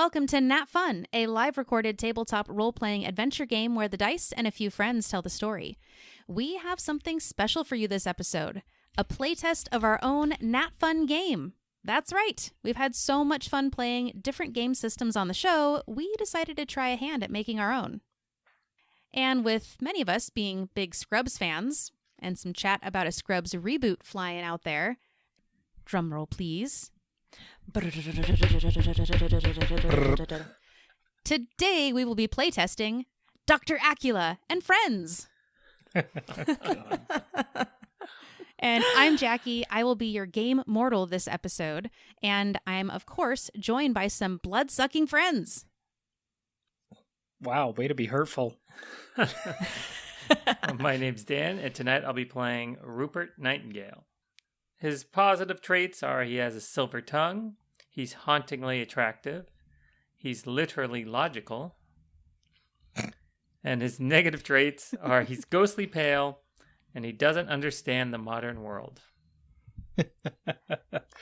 welcome to NatFun, a live-recorded tabletop role-playing adventure game where the dice and a few friends tell the story. We have something special for you this episode, a playtest of our own NatFun game. That's right, we've had so much fun playing different game systems on the show, we decided to try a hand at making our own. And with many of us being big Scrubs fans, and some chat about a Scrubs reboot flying out there, drumroll please. Today we will be playtesting Dr. Acula and Friends. And I'm Jackie. I will be your game mortal this episode. And I'm, of course, joined by some blood-sucking friends. Wow, way to be hurtful. My name's Dan, and tonight I'll be playing Rupert Nightingale. His positive traits are he has a silver tongue, he's hauntingly attractive, he's literally logical, and his negative traits are he's ghostly pale, and he doesn't understand the modern world.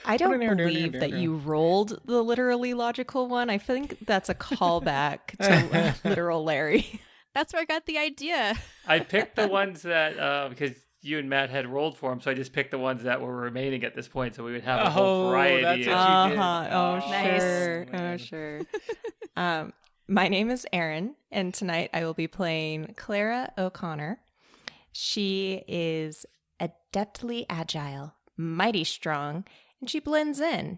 I don't believe that you rolled the literally logical one. I think that's a callback to Literal Larry. That's where I got the idea. I picked the ones that, because you and Matt had rolled for them, so I just picked the ones that were remaining at this point, so we would have a whole variety. That's what you did. Sure. Nice. Oh, sure. My name is Erin, and tonight I will be playing Clara O'Connor. She is adeptly agile, mighty strong, and she blends in.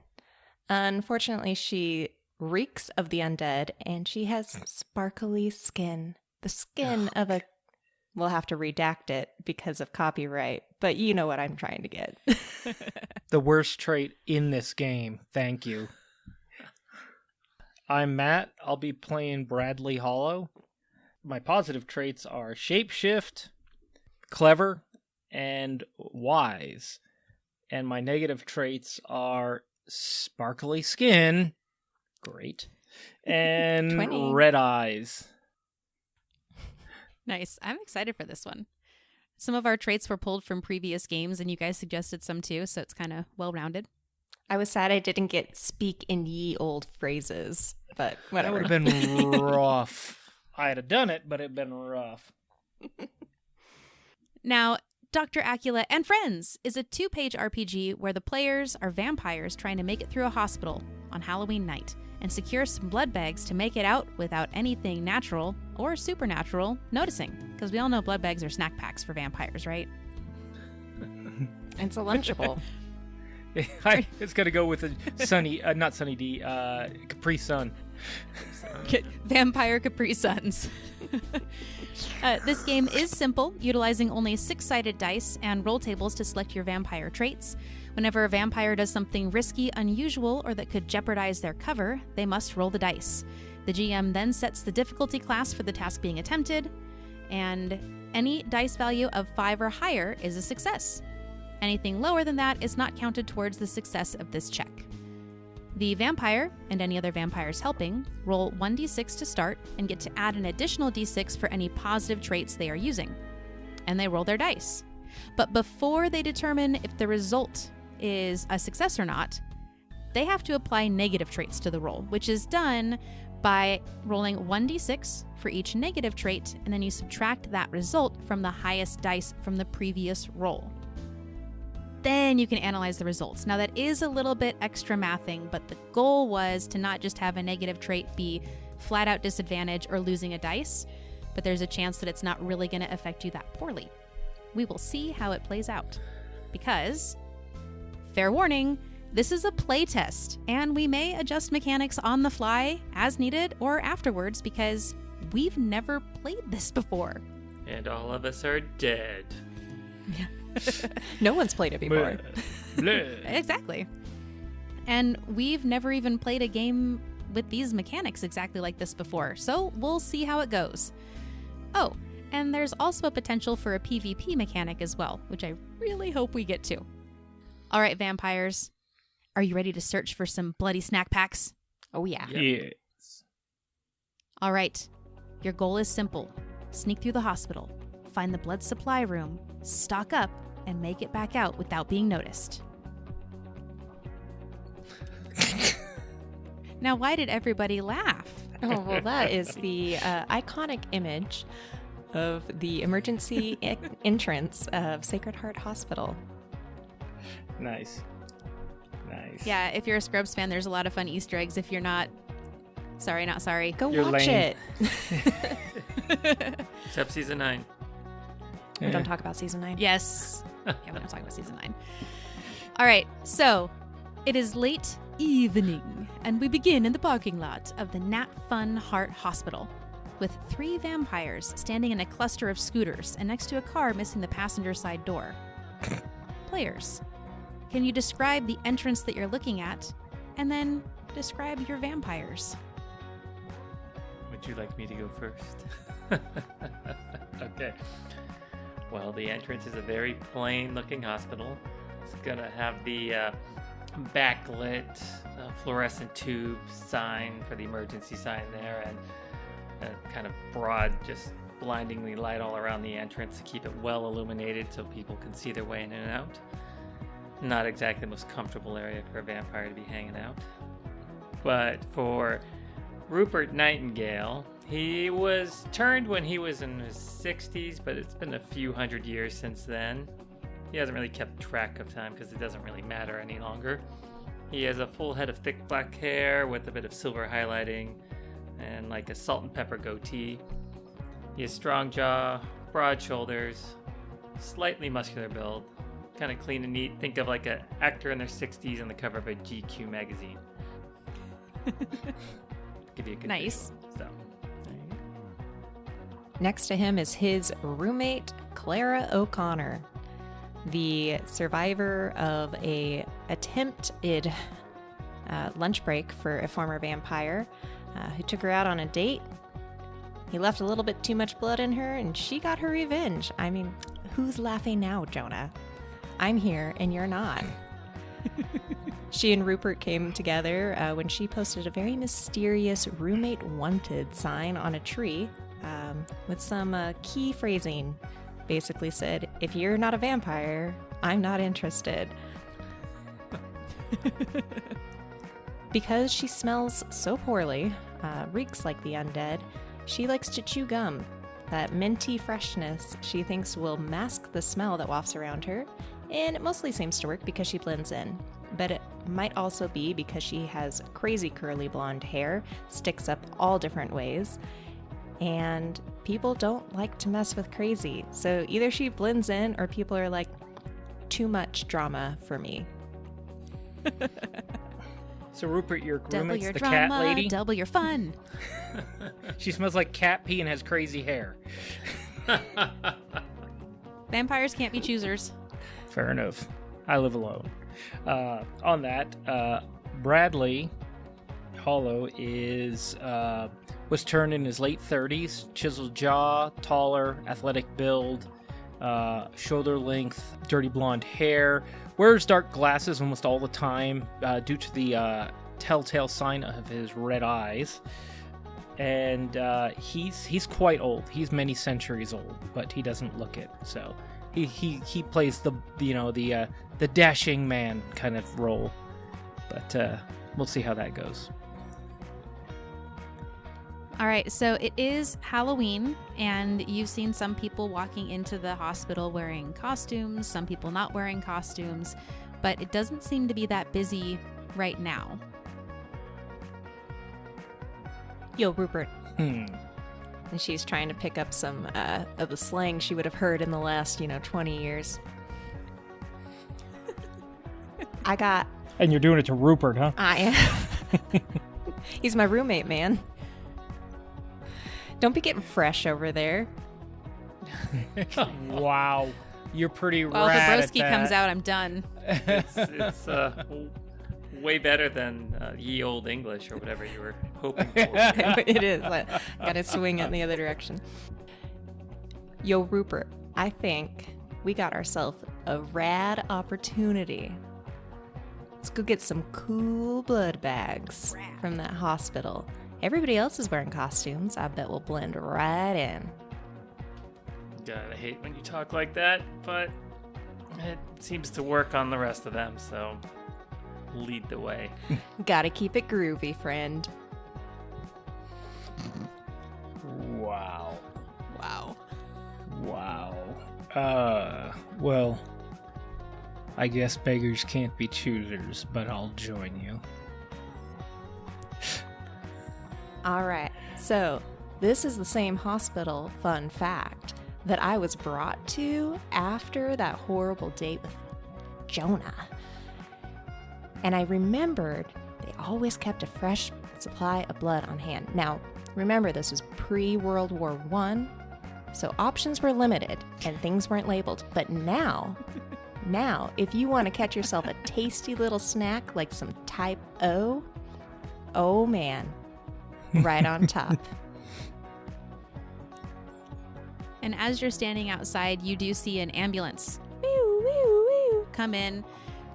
Unfortunately, she reeks of the undead, and she has sparkly skin. The skin of a... We'll have to redact it because of copyright, but you know what I'm trying to get. The worst trait in this game. Thank you. I'm Matt. I'll be playing Bradley Hollow. My positive traits are shapeshift, clever, and wise. And my negative traits are sparkly skin, great, and 20. red eyes. Nice. I'm excited for this one. Some of our traits were pulled from previous games, and you guys suggested some too, so it's kind of well-rounded. I was sad I didn't get speak in ye old phrases, but whatever. That would have been rough. I'd have done it, but it'd been rough. Now, Dr. Acula and Friends is a 2-page RPG where the players are vampires trying to make it through a hospital on Halloween night and secure some blood bags to make it out without anything natural or supernatural noticing. Because we all know blood bags are snack packs for vampires, right? It's a Lunchable. It's going to go with a Sunny, not Sunny D, Capri Sun. Vampire Capri Suns. This game is simple, utilizing only 6-sided dice and roll tables to select your vampire traits. Whenever a vampire does something risky, unusual, or that could jeopardize their cover, they must roll the dice. The GM then sets the difficulty class for the task being attempted, and any dice value of 5 or higher is a success. Anything lower than that is not counted towards the success of this check. The vampire, and any other vampires helping, roll 1d6 to start and get to add an additional d6 for any positive traits they are using. And they roll their dice. But before they determine if the result is a success or not, they have to apply negative traits to the roll, which is done by rolling 1d6 for each negative trait, and then you subtract that result from the highest dice from the previous roll. Then you can analyze the results. Now that is a little bit extra mathing, but the goal was to not just have a negative trait be flat out disadvantage or losing a dice, but there's a chance that it's not really going to affect you that poorly. We will see how it plays out. Because, fair warning, this is a playtest, and we may adjust mechanics on the fly as needed or afterwards because we've never played this before. And all of us are dead. No one's played it before. Exactly. And we've never even played a game with these mechanics exactly like this before, so we'll see how it goes. Oh, and there's also a potential for a PvP mechanic as well, which I really hope we get to. All right, vampires, are you ready to search for some bloody snack packs? Oh, yeah. Yes. All right, your goal is simple. Sneak through the hospital, find the blood supply room, stock up, and make it back out without being noticed. Now, why did everybody laugh? Oh, well, that is the iconic image of the emergency entrance of Sacred Heart Hospital. Nice. Yeah, if you're a Scrubs fan, there's a lot of fun Easter eggs. If you're not, sorry, not sorry. Go You're watch lame. it. Except season 9. We don't talk about season 9. Yes. Yeah, we're not talking about season 9. All right, so it is late evening, and we begin in the parking lot of the NatFun Heart Hospital with 3 vampires standing in a cluster of scooters and next to a car missing the passenger side door. Players, can you describe the entrance that you're looking at, and then describe your vampires? Would you like me to go first? Okay. Well, the entrance is a very plain-looking hospital. It's gonna have the backlit fluorescent tube sign for the emergency sign there, and a kind of broad, just blindingly light all around the entrance to keep it well illuminated so people can see their way in and out. Not exactly the most comfortable area for a vampire to be hanging out. But for Rupert Nightingale, he was turned when he was in his 60s, but it's been a few hundred years since then. He hasn't really kept track of time because it doesn't really matter any longer. He has a full head of thick black hair with a bit of silver highlighting and like a salt and pepper goatee. He has strong jaw, broad shoulders, slightly muscular build, kind of clean and neat. Think of like an actor in their 60s on the cover of a GQ magazine. Give you a good Nice. visual. So, there you go. Next to him is his roommate, Clara O'Connor, the survivor of a attempted lunch break for a former vampire who took her out on a date. He left a little bit too much blood in her, and she got her revenge. I mean, who's laughing now, Jonah? I'm here, and you're not. She and Rupert came together when she posted a very mysterious roommate wanted sign on a tree with some key phrasing. Basically said, if you're not a vampire, I'm not interested. Because she smells so poorly, reeks like the undead, she likes to chew gum. That minty freshness she thinks will mask the smell that wafts around her, and it mostly seems to work because she blends in. But it might also be because she has crazy curly blonde hair, sticks up all different ways, and people don't like to mess with crazy. So either she blends in or people are like, too much drama for me. So Rupert, your Double roommate's your the drama, cat lady. double your fun. She smells like cat pee and has crazy hair. Vampires can't be choosers. Fair enough. I live alone. On that, Bradley Hollow was turned in his late 30s, chiseled jaw, taller, athletic build, shoulder length, dirty blonde hair, wears dark glasses almost all the time due to the telltale sign of his red eyes. And he's quite old. He's many centuries old, but he doesn't look it. So he plays the dashing man kind of role. But we'll see how that goes. All right, so it is Halloween, and you've seen some people walking into the hospital wearing costumes, some people not wearing costumes, but it doesn't seem to be that busy right now. Yo, Rupert. Hmm. And she's trying to pick up some of the slang she would have heard in the last, 20 years. And you're doing it to Rupert, huh? I am. He's my roommate, man. Don't be getting fresh over there. Wow. You're pretty Well, if rad the at broski that. comes out, I'm done. It's way better than ye old English or whatever you were hoping for. It is. I gotta swing it in the other direction. Yo, Rupert, I think we got ourselves a rad opportunity. Let's go get some cool blood bags from that hospital. Everybody else is wearing costumes. I bet we'll blend right in. God, I hate when you talk like that, but it seems to work on the rest of them, so lead the way. Gotta keep it groovy, friend. Wow. Wow. Well, I guess beggars can't be choosers, but I'll join you. All right, so this is the same hospital, fun fact, that I was brought to after that horrible date with Jonah. And I remembered they always kept a fresh supply of blood on hand. Now, remember, this was pre-World War I, so options were limited and things weren't labeled. But now, if you want to catch yourself a tasty little snack like some Type O, oh man, right on top. And as you're standing outside, you do see an ambulance. Woo, woo, woo, come in.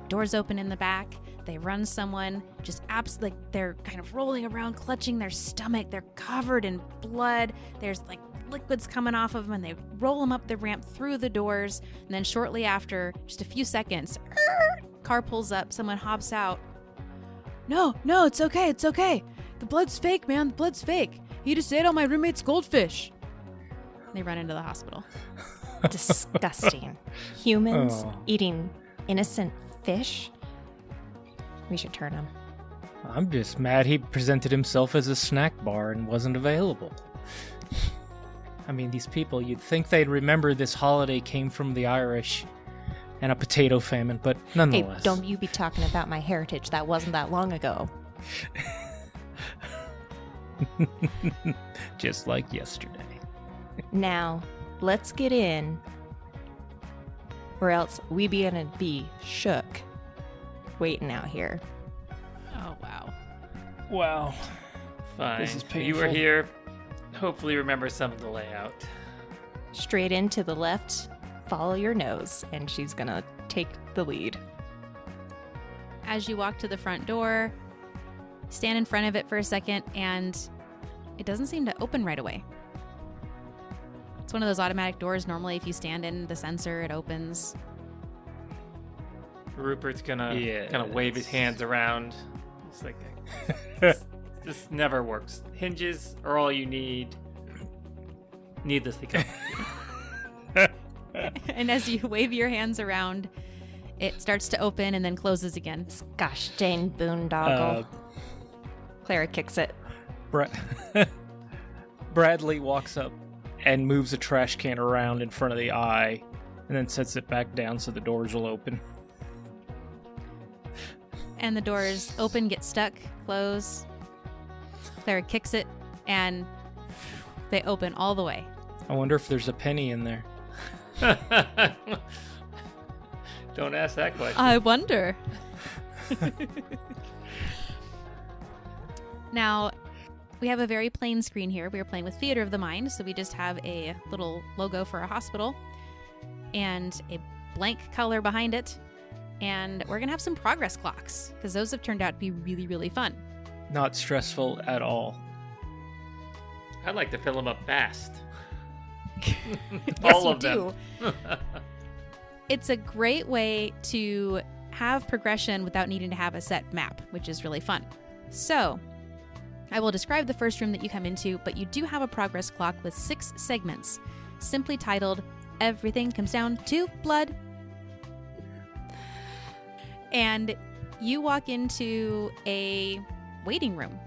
Doors open in the back. They run someone, just like they're kind of rolling around, clutching their stomach. They're covered in blood. There's like liquids coming off of them, and they roll them up the ramp through the doors. And then shortly after, just a few seconds, car pulls up. Someone hops out. No, it's okay. It's okay. The blood's fake, man. The blood's fake. He just ate all my roommate's goldfish. They run into the hospital. Disgusting. Humans Oh. eating innocent fish? We should turn him. I'm just mad he presented himself as a snack bar and wasn't available. I mean, these people, you'd think they'd remember this holiday came from the Irish and a potato famine, but Hey, nonetheless. don't you be talking about my heritage. That wasn't that long ago. Just like yesterday. Now, let's get in, or else we be gonna be shook waiting out here. Oh, wow. Wow. Fine. This is You were painful. here. Hopefully remember some of the layout. Straight in to the left, follow your nose, and she's gonna take the lead. As you walk to the front door, stand in front of it for a second, and it doesn't seem to open right away. It's one of those automatic doors. Normally, if you stand in the sensor, it opens. Rupert's gonna Yes. kind of wave his hands around. It's like this never works. Hinges are all you need. Needlessly complicated. And as you wave your hands around, it starts to open and then closes again. Gosh dang boondoggle. Clara kicks it. Bradley walks up and moves a trash can around in front of the eye and then sets it back down so the doors will open. And the doors open, get stuck, close. Clara kicks it, and they open all the way. I wonder if there's a penny in there. Don't ask that question. I wonder. Now, we have a very plain screen here. We are playing with Theater of the Mind, so we just have a little logo for a hospital and a blank color behind it. And we're going to have some progress clocks, because those have turned out to be really, really fun. Not stressful at all. I'd like to fill them up fast. Yes, All you of them. do. It's a great way to have progression without needing to have a set map, which is really fun. So, I will describe the first room that you come into, but you do have a progress clock with 6 segments, simply titled, Everything Comes Down to Blood. And you walk into a waiting room.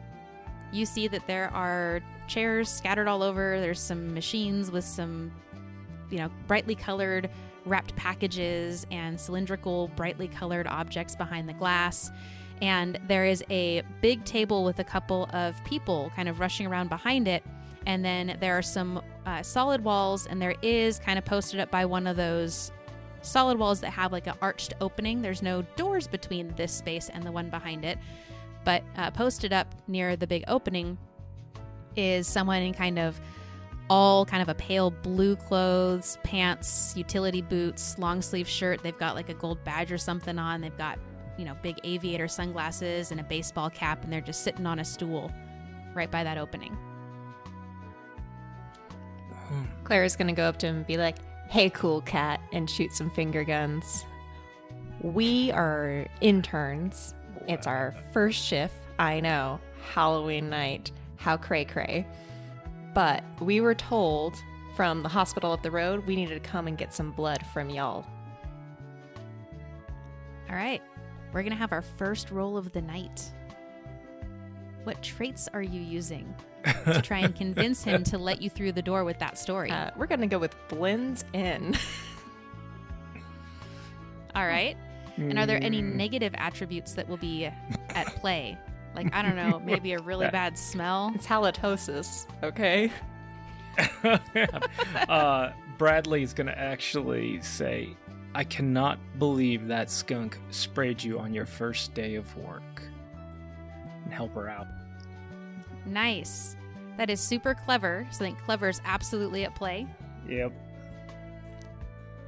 You see that there are chairs scattered all over. There's some machines with some, brightly colored wrapped packages and cylindrical, brightly colored objects behind the glass. And there is a big table with a couple of people kind of rushing around behind it. And then there are some solid walls, and there is kind of posted up by one of those solid walls that have like an arched opening. There's no doors between this space and the one behind it. But posted up near the big opening is someone in kind of a pale blue clothes, pants, utility boots, long sleeve shirt. They've got like a gold badge or something on. They've got, big aviator sunglasses and a baseball cap, and they're just sitting on a stool right by that opening. Clara's gonna go up to him and be like, "Hey, cool cat," and shoot some finger guns. We are interns. It's our first shift. I know. Halloween night. How cray-cray. But we were told from the hospital up the road we needed to come and get some blood from y'all. All right. We're going to have our first roll of the night. What traits are you using to try and convince him to let you through the door with that story? We're going to go with blends in. All right. And are there any negative attributes that will be at play? Like, I don't know, maybe a really bad smell? It's halitosis, okay? Bradley's going to actually say, I cannot believe that skunk sprayed you on your first day of work. And help her out. Nice. That is super clever. So I think clever is absolutely at play. Yep.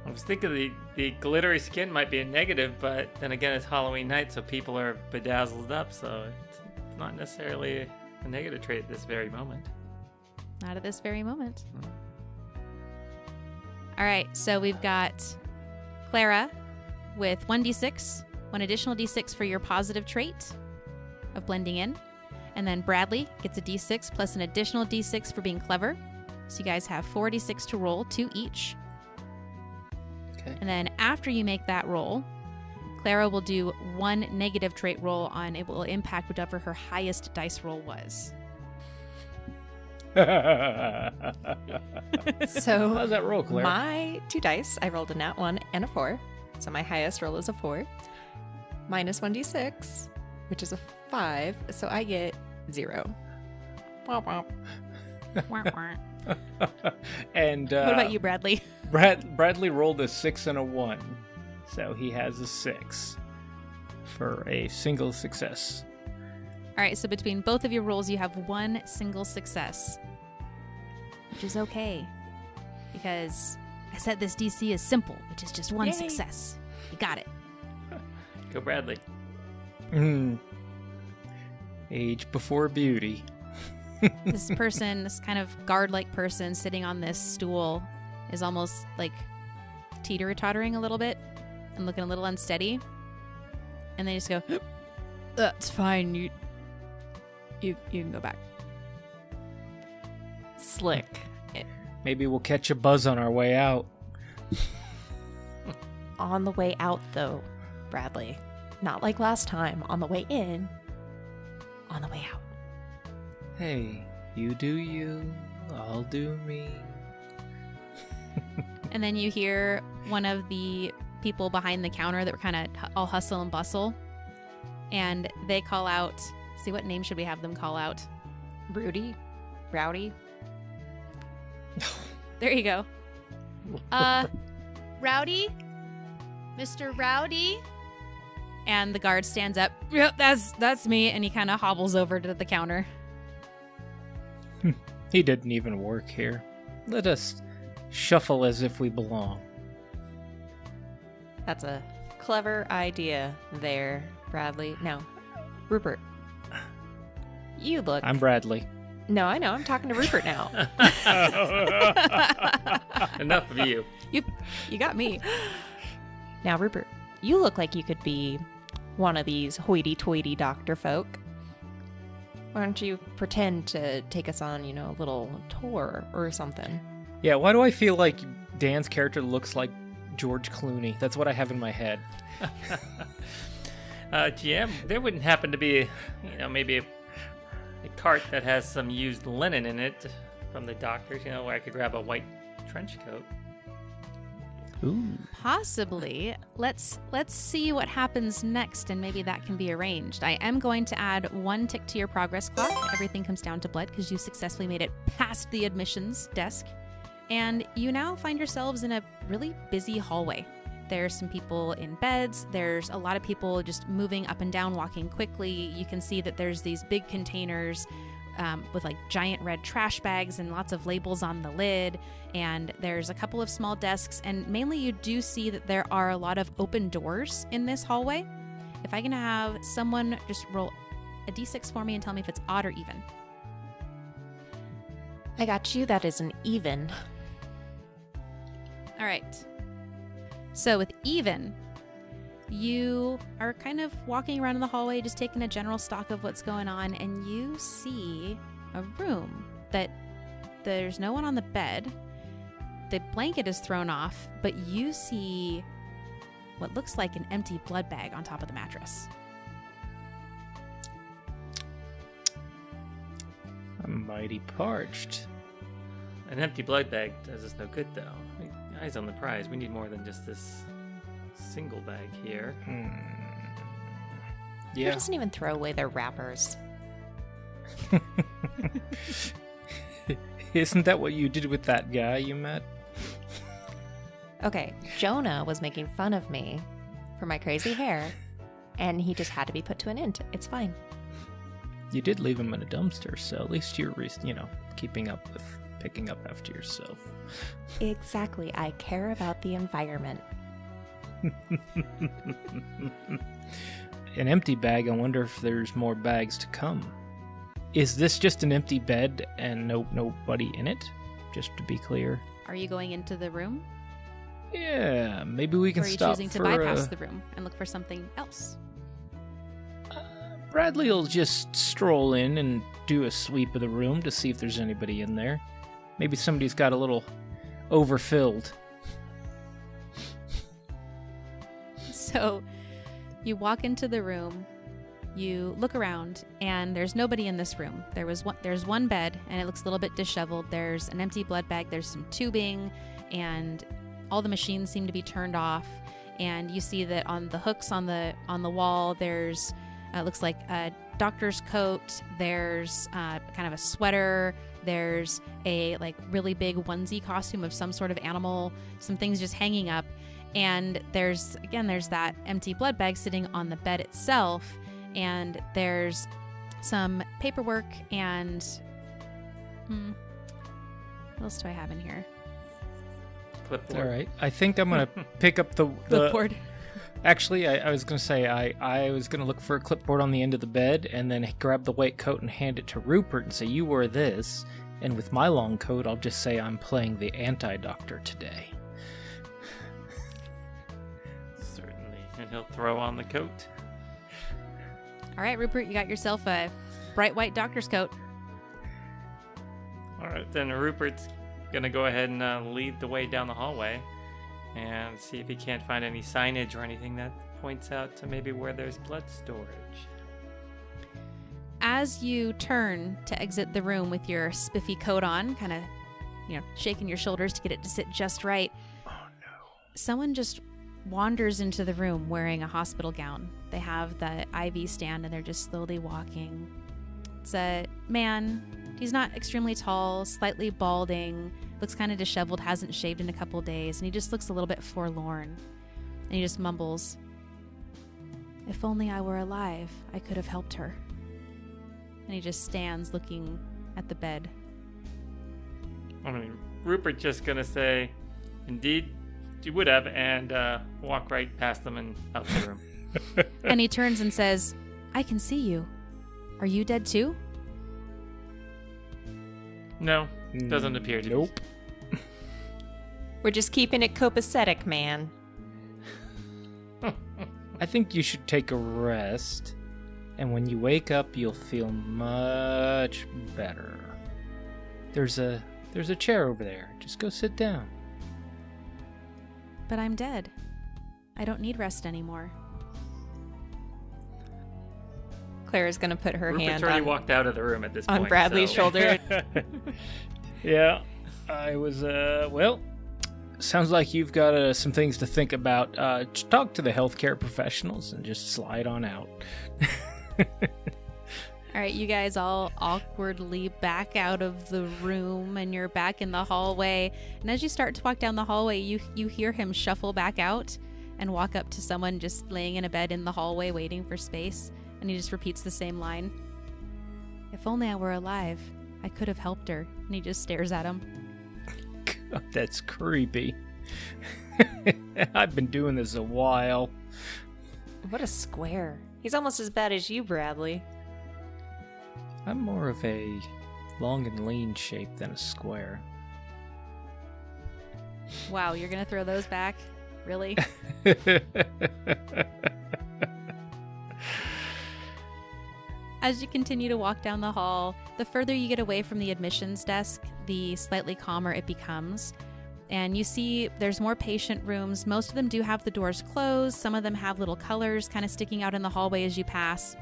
I was thinking the glittery skin might be a negative, but then again, it's Halloween night, so people are bedazzled up, so it's not necessarily a negative trait at this very moment. Not at this very moment. All right, so we've got Clara with 1d6, one additional d6 for your positive trait of blending in. And then Bradley gets a d6 plus an additional d6 for being clever. So you guys have 4d6 to roll, 2 each. Okay. And then after you make that roll, Clara will do one negative trait roll on it will impact whatever her highest dice roll was. So how's that roll, Claire? My 2 dice, I rolled a nat 1 and a 4. So my highest roll is a 4. Minus 1d6, which is a 5. So I get 0. Womp womp. Wah, wah. And What about you, Bradley? Bradley rolled a 6 and a 1, so he has a 6 for a single success. All right, so between both of your rolls, you have one single success, which is okay, because I said this DC is simple, which is just one Yay. success. You got it. Go Bradley. Age before beauty. This person, this kind of guard-like person sitting on this stool is almost like teeter-tottering a little bit and looking a little unsteady. And they just go, "That's fine. You can go back." Slick. Maybe we'll catch a buzz on our way out. On the way out, though, Bradley. Not like last time. On the way in. On the way out. Hey, you do you, I'll do me. And then you hear one of the people behind the counter that were kind of all hustle and bustle. And they call out, see, what name should we have them call out? Rudy? Rowdy? There you go. Rowdy? Mr. Rowdy? And the guard stands up. Yep, that's me. And he kind of hobbles over to the counter. He didn't even work here. Let us shuffle as if we belong. That's a clever idea there, Bradley. No, Rupert. You look... I'm Bradley. No, I know. I'm talking to Rupert now. Enough of you. You got me. Now, Rupert, you look like you could be one of these hoity-toity doctor folk. Why don't you pretend to take us on, a little tour or something? Yeah, why do I feel like Dan's character looks like George Clooney? That's what I have in my head. GM, there wouldn't happen to be, maybe a cart that has some used linen in it from the doctors, where I could grab a white trench coat. Ooh. Possibly. Let's see what happens next, and maybe that can be arranged. I am going to add 1 tick to your progress clock. Everything comes down to blood because you successfully made it past the admissions desk. And you now find yourselves in a really busy hallway. There's some people in beds. There's a lot of people just moving up and down, walking quickly. You can see that there's these big containers with like giant red trash bags and lots of labels on the lid. And there's a couple of small desks. And mainly you do see that there are a lot of open doors in this hallway. If I can have someone just roll a d6 for me and tell me if it's odd or even. I got you. That is an even. All right. So with even, You are kind of walking around in the hallway, just taking a general stock of what's going on, and you see a room that there's no one on the bed. The blanket is thrown off, but you see what looks like an empty blood bag on top of the mattress. I'm mighty parched. An empty blood bag does us no good, though. Eyes on the prize. We need more than just this single bag here. Who Yeah. doesn't even throw away their wrappers? Isn't that what you did with that guy you met? Okay, Jonah was making fun of me for my crazy hair, and he just had to be put to an end. It's fine. You did leave him in a dumpster, so at least you're, keeping up with picking up after yourself. Exactly. I care about the environment. An empty bag, I wonder if there's more bags to come. Is this just an empty bed and nobody in it? Just to be clear. Are you going into the room? Yeah, maybe we Or can are you stop choosing to for bypass the room and look for something else? Bradley will just stroll in and do a sweep of the room to see if there's anybody in there. Maybe somebody's got a little overfilled. So you walk into the room, you look around, and there's nobody in this room. There's one bed, and it looks a little bit disheveled. There's an empty blood bag. There's some tubing, and all the machines seem to be turned off. And you see that on the hooks on the wall, there's looks like a doctor's coat. There's kind of a sweater. There's a really big onesie costume of some sort of animal. Some things just hanging up. And there's that empty blood bag sitting on the bed itself. And there's some paperwork and what else do I have in here? Clipboard. All right. I think I'm going to pick up the Clipboard. Actually, I was going to say I was going to look for a clipboard on the end of the bed and then grab the white coat and hand it to Rupert and say, you wear this. And with my long coat, I'll just say I'm playing the anti-doctor today. Certainly. And he'll throw on the coat. All right, Rupert, you got yourself a bright white doctor's coat. All right, then Rupert's going to go ahead and lead the way down the hallway and see if he can't find any signage or anything that points out to maybe where there's blood storage. As you turn to exit the room with your spiffy coat on, kind of, shaking your shoulders to get it to sit just right. Oh, no. Someone just wanders into the room wearing a hospital gown. They have the IV stand and they're just slowly walking. It's a man. He's not extremely tall, slightly balding, looks kind of disheveled, hasn't shaved in a couple days, and he just looks a little bit forlorn. And he just mumbles, "If only I were alive, I could have helped her." And he just stands looking at the bed. I mean, Rupert's just going to say, "Indeed, you would have," and walk right past them and out the room. And he turns and says, "I can see you. Are you dead too?" No, doesn't appear to Nope. We're just keeping it copacetic, man. I think you should take a rest, and when you wake up, you'll feel much better. There's a chair over there. Just go sit down. But I'm dead. I don't need rest anymore. Claire's going to put her Rupert's hand already on, walked out of the room at this on point. Bradley's so- shoulder. Yeah, I was, well, sounds like you've got some things to think about. Talk to the healthcare professionals and just slide on out. All right, you guys all awkwardly back out of the room and you're back in the hallway. And as you start to walk down the hallway, you hear him shuffle back out and walk up to someone just laying in a bed in the hallway waiting for space. And he just repeats the same line. "If only I were alive, I could have helped her." And he just stares at him. God, that's creepy. I've been doing this a while. What a square. He's almost as bad as you, Bradley. I'm more of a long and lean shape than a square. Wow, you're going to throw those back? Really? As you continue to walk down the hall, the further you get away from the admissions desk, the slightly calmer it becomes. And you see there's more patient rooms. Most of them do have the doors closed. Some of them have little colors kind of sticking out in the hallway as you pass.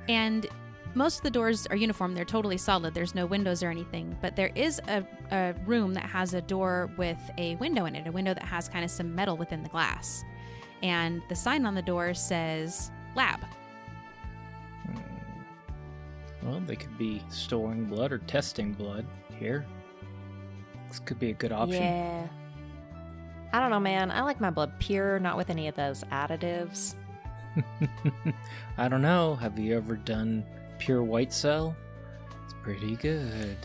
And most of the doors are uniform. They're totally solid. There's no windows or anything. But there is a room that has a door with a window in it, a window that has kind of some metal within the glass. And the sign on the door says lab. Well, they could be storing blood or testing blood here. This could be a good option. Yeah. I don't know, man. I like my blood pure, not with any of those additives. I don't know. Have you ever done pure white cell? It's pretty good.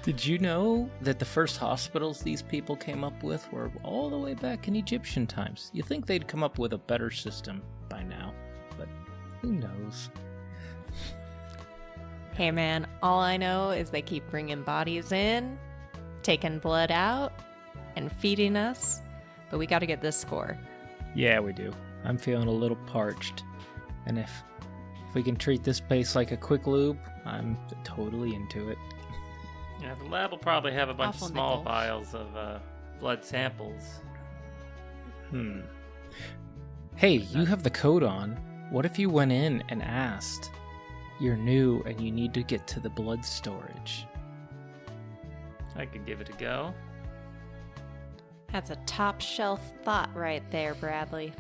Did you know that the first hospitals these people came up with were all the way back in Egyptian times? You think they'd come up with a better system by now, but who knows? Hey, man, all I know is they keep bringing bodies in, taking blood out, and feeding us. But we got to get this score. Yeah, we do. I'm feeling a little parched. And if we can treat this place like a quick lube, I'm totally into it. Yeah, the lab will probably have a bunch Awful of small nickel. vials of blood samples. Hey, you have the code on. What if you went in and asked, you're new and you need to get to the blood storage? I could give it a go. That's a top shelf thought right there, Bradley.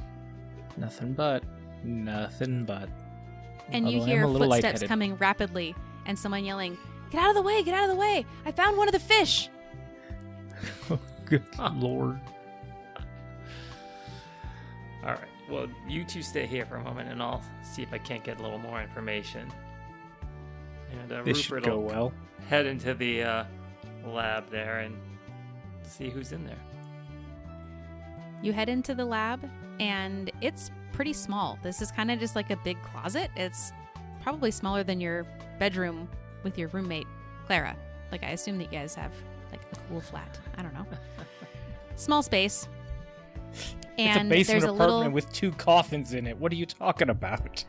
Nothing but. And you Although I am hear a little footsteps lightheaded. coming rapidly and someone yelling, "Get out of the way! Get out of the way! I found one of the fish!" Good lord. All right. Well, you two stay here for a moment, and I'll see if I can't get a little more information. And This should Rupert go will well. head into the lab there and see who's in there. You head into the lab, and it's pretty small. This is kind of just like a big closet. It's probably smaller than your bedroom with your roommate, Clara. Like, I assume that you guys have, like, a cool flat. I don't know. Small space. And it's a basement there's a apartment little... with 2 coffins in it. What are you talking about?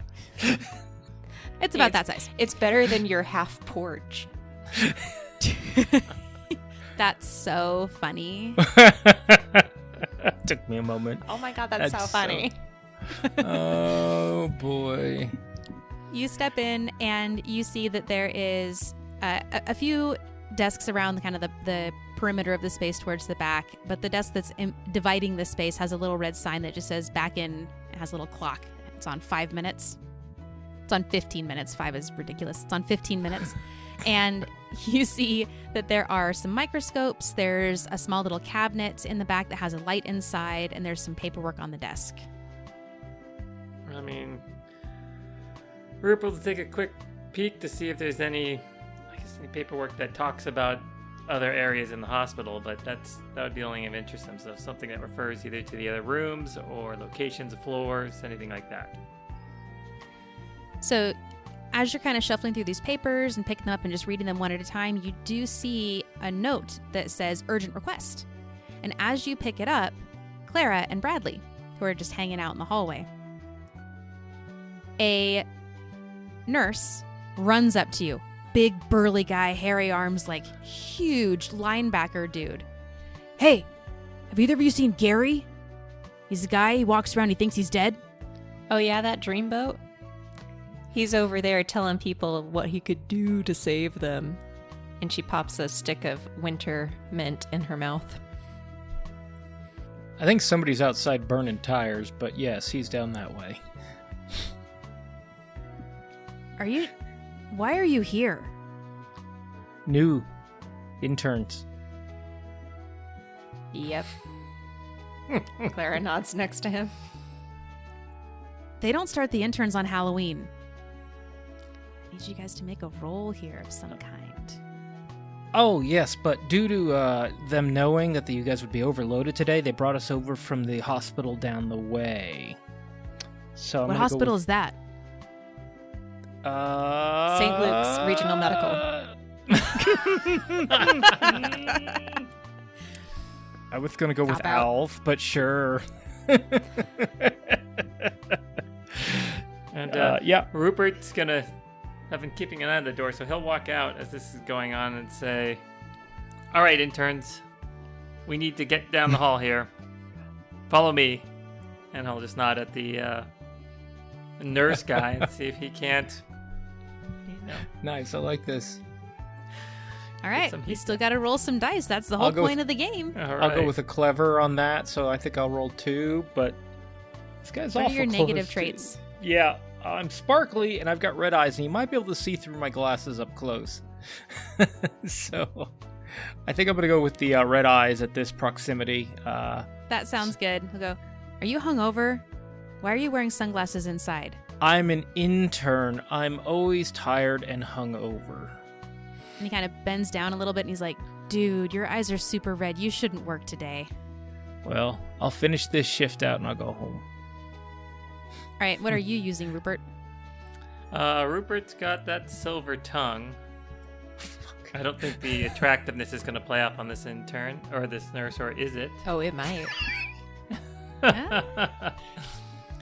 It's about that size. It's better than your half porch. That's so funny. Took me a moment. Oh my god, that's so That's funny. Oh boy. You step in and you see that there is a few desks around the kind of the perimeter of the space towards the back, but the desk that's dividing the space has a little red sign that just says back in. It has a little clock. It's on 5 minutes. It's on 15 minutes. 5 is ridiculous. It's on 15 minutes. And you see that there are some microscopes. There's a small little cabinet in the back that has a light inside, and there's some paperwork on the desk. I mean, Rupert will take a quick peek to see if there's any paperwork that talks about other areas in the hospital, but that would be the only thing of interest to him. So something that refers either to the other rooms or locations of floors, anything like that. So as you're kind of shuffling through these papers and picking them up and just reading them one at a time, you do see a note that says urgent request. And as you pick it up, Clara and Bradley, who are just hanging out in the hallway, a nurse runs up to you. Big burly guy, hairy arms, like huge linebacker dude. "Hey, have either of you seen Gary? He's a guy, he walks around, he thinks he's dead." Oh yeah, that dreamboat? He's over there telling people what he could do to save them. And she pops a stick of winter mint in her mouth. I think somebody's outside burning tires, but yes, he's down that way. Why are you here? New interns. Yep. Clara nods next to him. They don't start the interns on Halloween. I need you guys to make a roll here of some kind. Oh, yes, but due to them knowing that you guys would be overloaded today, they brought us over from the hospital down the way. So I'm What gonna hospital go is that? with, St. Luke's Regional Medical. I was going to go with Cop out. Alf, but sure. And yeah. Rupert's gonna have been keeping an eye on the door, so he'll walk out as this is going on and say, "All right, interns, we need to get down the hall here. Follow me." And he'll just nod at the nurse guy and see if he can't, Nice, I like this. All right, some you heat still got to roll some dice. That's the whole I'll go point of the game. All I'll go right. with a clever on that, so I think I'll roll 2, but this guy's What are awful your close negative to- traits? Yeah, I'm sparkly and I've got red eyes, and you might be able to see through my glasses up close. So I think I'm going to go with the red eyes at this proximity. That sounds good. He'll go, are you hungover? Why are you wearing sunglasses inside? I'm an intern. I'm always tired and hungover. And he kind of bends down a little bit and he's like, dude, your eyes are super red. You shouldn't work today. Well, I'll finish this shift out and I'll go home. All right, what are you using, Rupert? Rupert's got that silver tongue. I don't think the attractiveness is going to play off on this intern or this nurse, or is it? Oh, it might.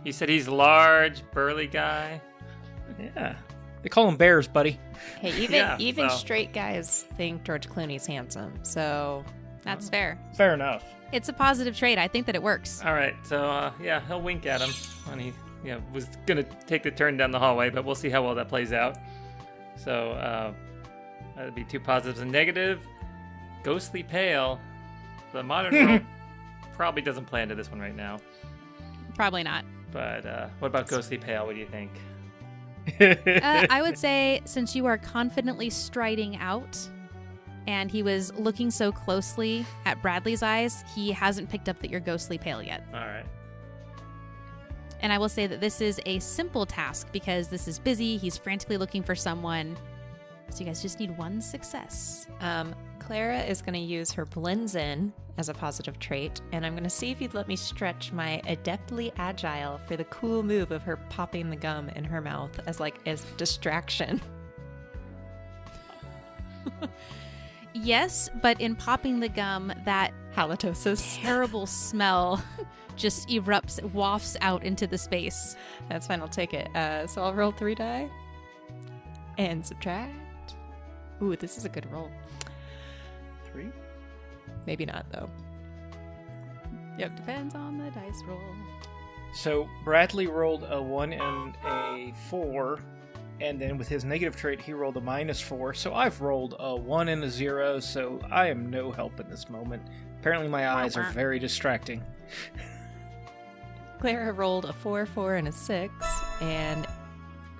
He said he's large, burly guy. Yeah. They call them bears, buddy. Hey, even well. straight guys think George Clooney's handsome. So That's fair. Fair enough. It's a positive trait. I think that it works. All right, so yeah, he'll wink at him when he was gonna take the turn down the hallway, but we'll see how well that plays out. So that'd be 2 positives and negative. Ghostly pale. The modern world probably doesn't play into this one right now. Probably not. But what about ghostly pale? What do you think? I would say since you are confidently striding out and he was looking so closely at Bradley's eyes, he hasn't picked up that you're ghostly pale yet. All right. And I will say that this is a simple task because this is busy. He's frantically looking for someone. So you guys just need 1 success. Clara is going to use her blends in as a positive trait, and I'm going to see if you'd let me stretch my adeptly agile for the cool move of her popping the gum in her mouth as distraction. Yes, but in popping the gum, that Halitosis. terrible smell just erupts, wafts out into the space. That's fine, I'll take it. So I'll roll 3 die and subtract. Ooh, this is a good roll. 3? Maybe not, though. Yep, depends on the dice roll. So Bradley rolled a 1 and a 4, and then with his negative trait, he rolled a -4. So I've rolled a 1 and a 0, so I am no help in this moment. Apparently my eyes are very distracting. Clara rolled a 4, 4, and a 6, and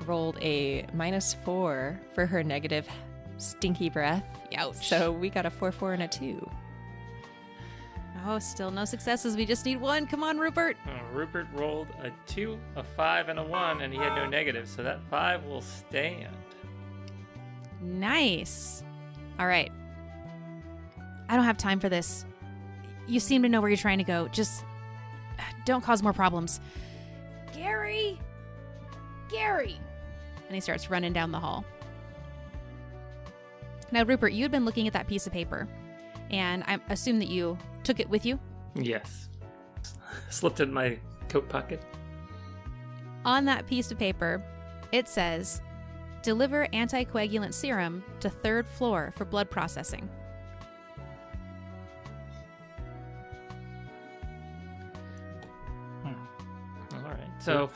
rolled a -4 for her negative stinky breath. Ouch. So we got a 4, 4, and a 2. Oh, still no successes. We just need 1. Come on, Rupert. Rupert rolled a 2, a 5, and a 1, and he had no negatives, so that 5 will stand. Nice. All right. I don't have time for this. You seem to know where you're trying to go. Just don't cause more problems. Gary! Gary! And he starts running down the hall. Now, Rupert, you had been looking at that piece of paper, and I assume that you took it with you. Yes. Slipped in my coat pocket. On that piece of paper, it says, deliver anticoagulant serum to 3rd floor for blood processing. All right. So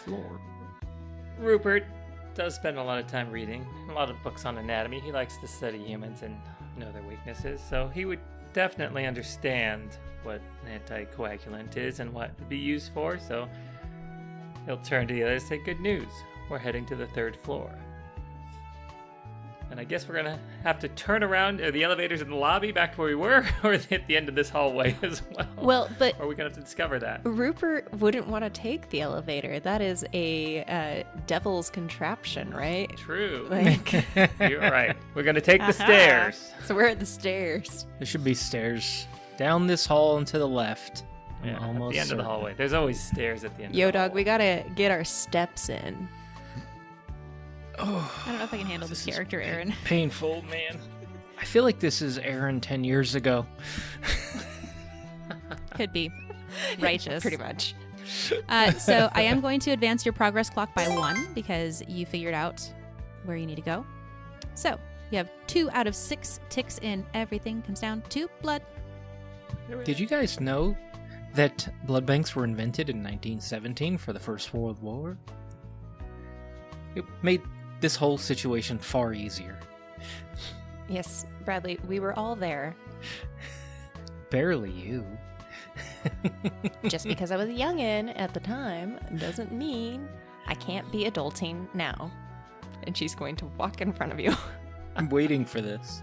Rupert does spend a lot of time reading a lot of books on anatomy. He likes to study humans and know their weaknesses, so he would definitely understand what an anticoagulant is and what it would be used for. So he'll turn to the others and say, "Good news, we're heading to the 3rd floor." And I guess we're gonna have to turn around. Are the elevators in the lobby back to where we were, or at the end of this hallway as well? Well, but Or are we gonna have to discover that? Rupert wouldn't want to take the elevator. That is a devil's contraption, right? True. Like, You're right. We're gonna take the stairs. so we're at the stairs. There should be stairs down this hall and to the left. I'm Yeah, almost at the end of the certain. hallway. There's always stairs at the end. Yo, of the dog, we hallway. gotta get our steps in. Oh, I don't know if I can handle this is character, Aaron. painful, man. I feel like this is Aaron 10 years ago. Could be. Righteous. Pretty much. So I am going to advance your progress clock by 1 because you figured out where you need to go. So you have 2 out of 6 ticks in. Everything comes down to blood. Did you guys know that blood banks were invented in 1917 for the First World War? It made this whole situation far easier. Yes, Bradley, we were all there. Barely you. Just because I was a youngin' at the time doesn't mean I can't be adulting now. And she's going to walk in front of you. I'm waiting for this.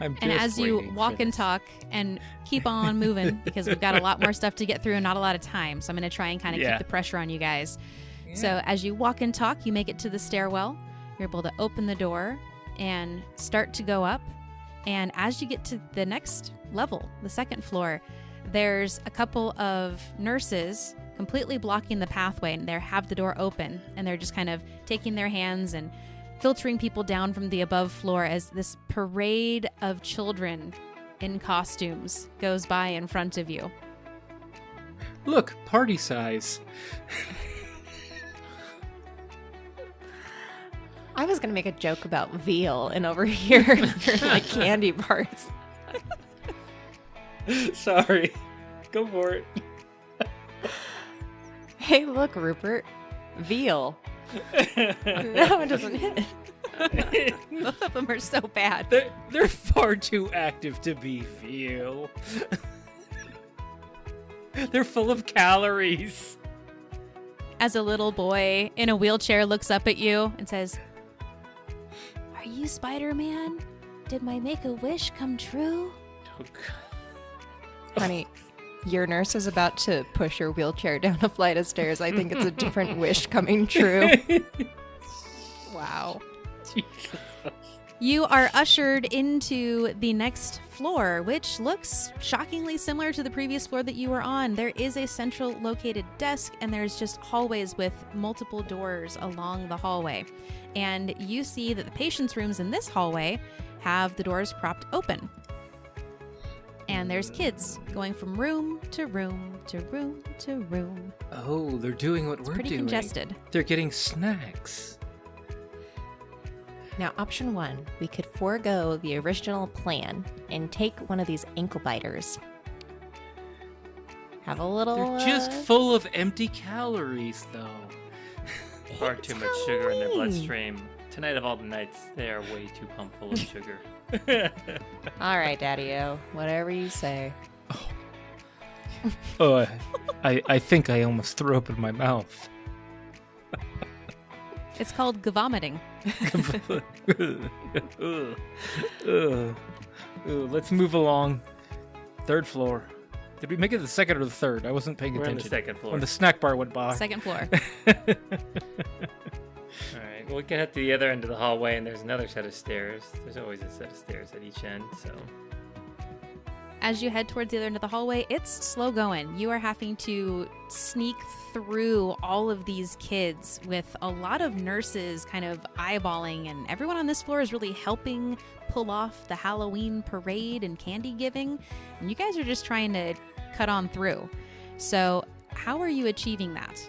And as you walk and talk and keep on moving, because we've got a lot more stuff to get through and not a lot of time, so I'm going to try and kind of keep the pressure on you guys. Yeah. So as you walk and talk, you make it to the stairwell. You're able to open the door and start to go up. And as you get to the next level, the second floor, there's a couple of nurses completely blocking the pathway, and they have the door open, and they're just kind of taking their hands and filtering people down from the above floor as this parade of children in costumes goes by in front of you. Look, party size. I was going to make a joke about veal, and over here, they're like candy bars. Sorry. Go for it. Hey, look, Rupert. Veal. No, it doesn't hit. Both of them are so bad. They're far too active to be veal. They're full of calories. As a little boy in a wheelchair looks up at you and says, "Are you Spider-Man? Did my Make-A-Wish come true?" Oh, Honey, your nurse is about to push your wheelchair down a flight of stairs. I think it's a different wish coming true. Wow. Jesus. You are ushered into the next floor, which looks shockingly similar to the previous floor that you were on. There is a central located desk, and there's just hallways with multiple doors along the hallway. And you see that the patients' rooms in this hallway have the doors propped open. And there's kids going from room to room to room to room. Oh, they're doing what we're pretty doing. Congested. They're getting snacks. Now, option 1, we could forego the original plan and take one of these ankle biters. Have a little... They're just full of empty calories, though. Far too much sugar in their bloodstream. Tonight of all the nights, they are way too pumped full of sugar. All right, Daddy-O. Whatever you say. Oh, I think I almost threw up in my mouth. It's called vomiting. Let's move along. Third floor. Did we make it the second or the third? I wasn't paying We're on attention. the second floor. When the snack bar went by. Second floor. All right. Well, we can head to the other end of the hallway, and there's another set of stairs. There's always a set of stairs at each end, so... As you head towards the other end of the hallway, it's slow going. You are having to sneak through all of these kids with a lot of nurses kind of eyeballing, and everyone on this floor is really helping pull off the Halloween parade and candy giving. And you guys are just trying to cut on through. So how are you achieving that?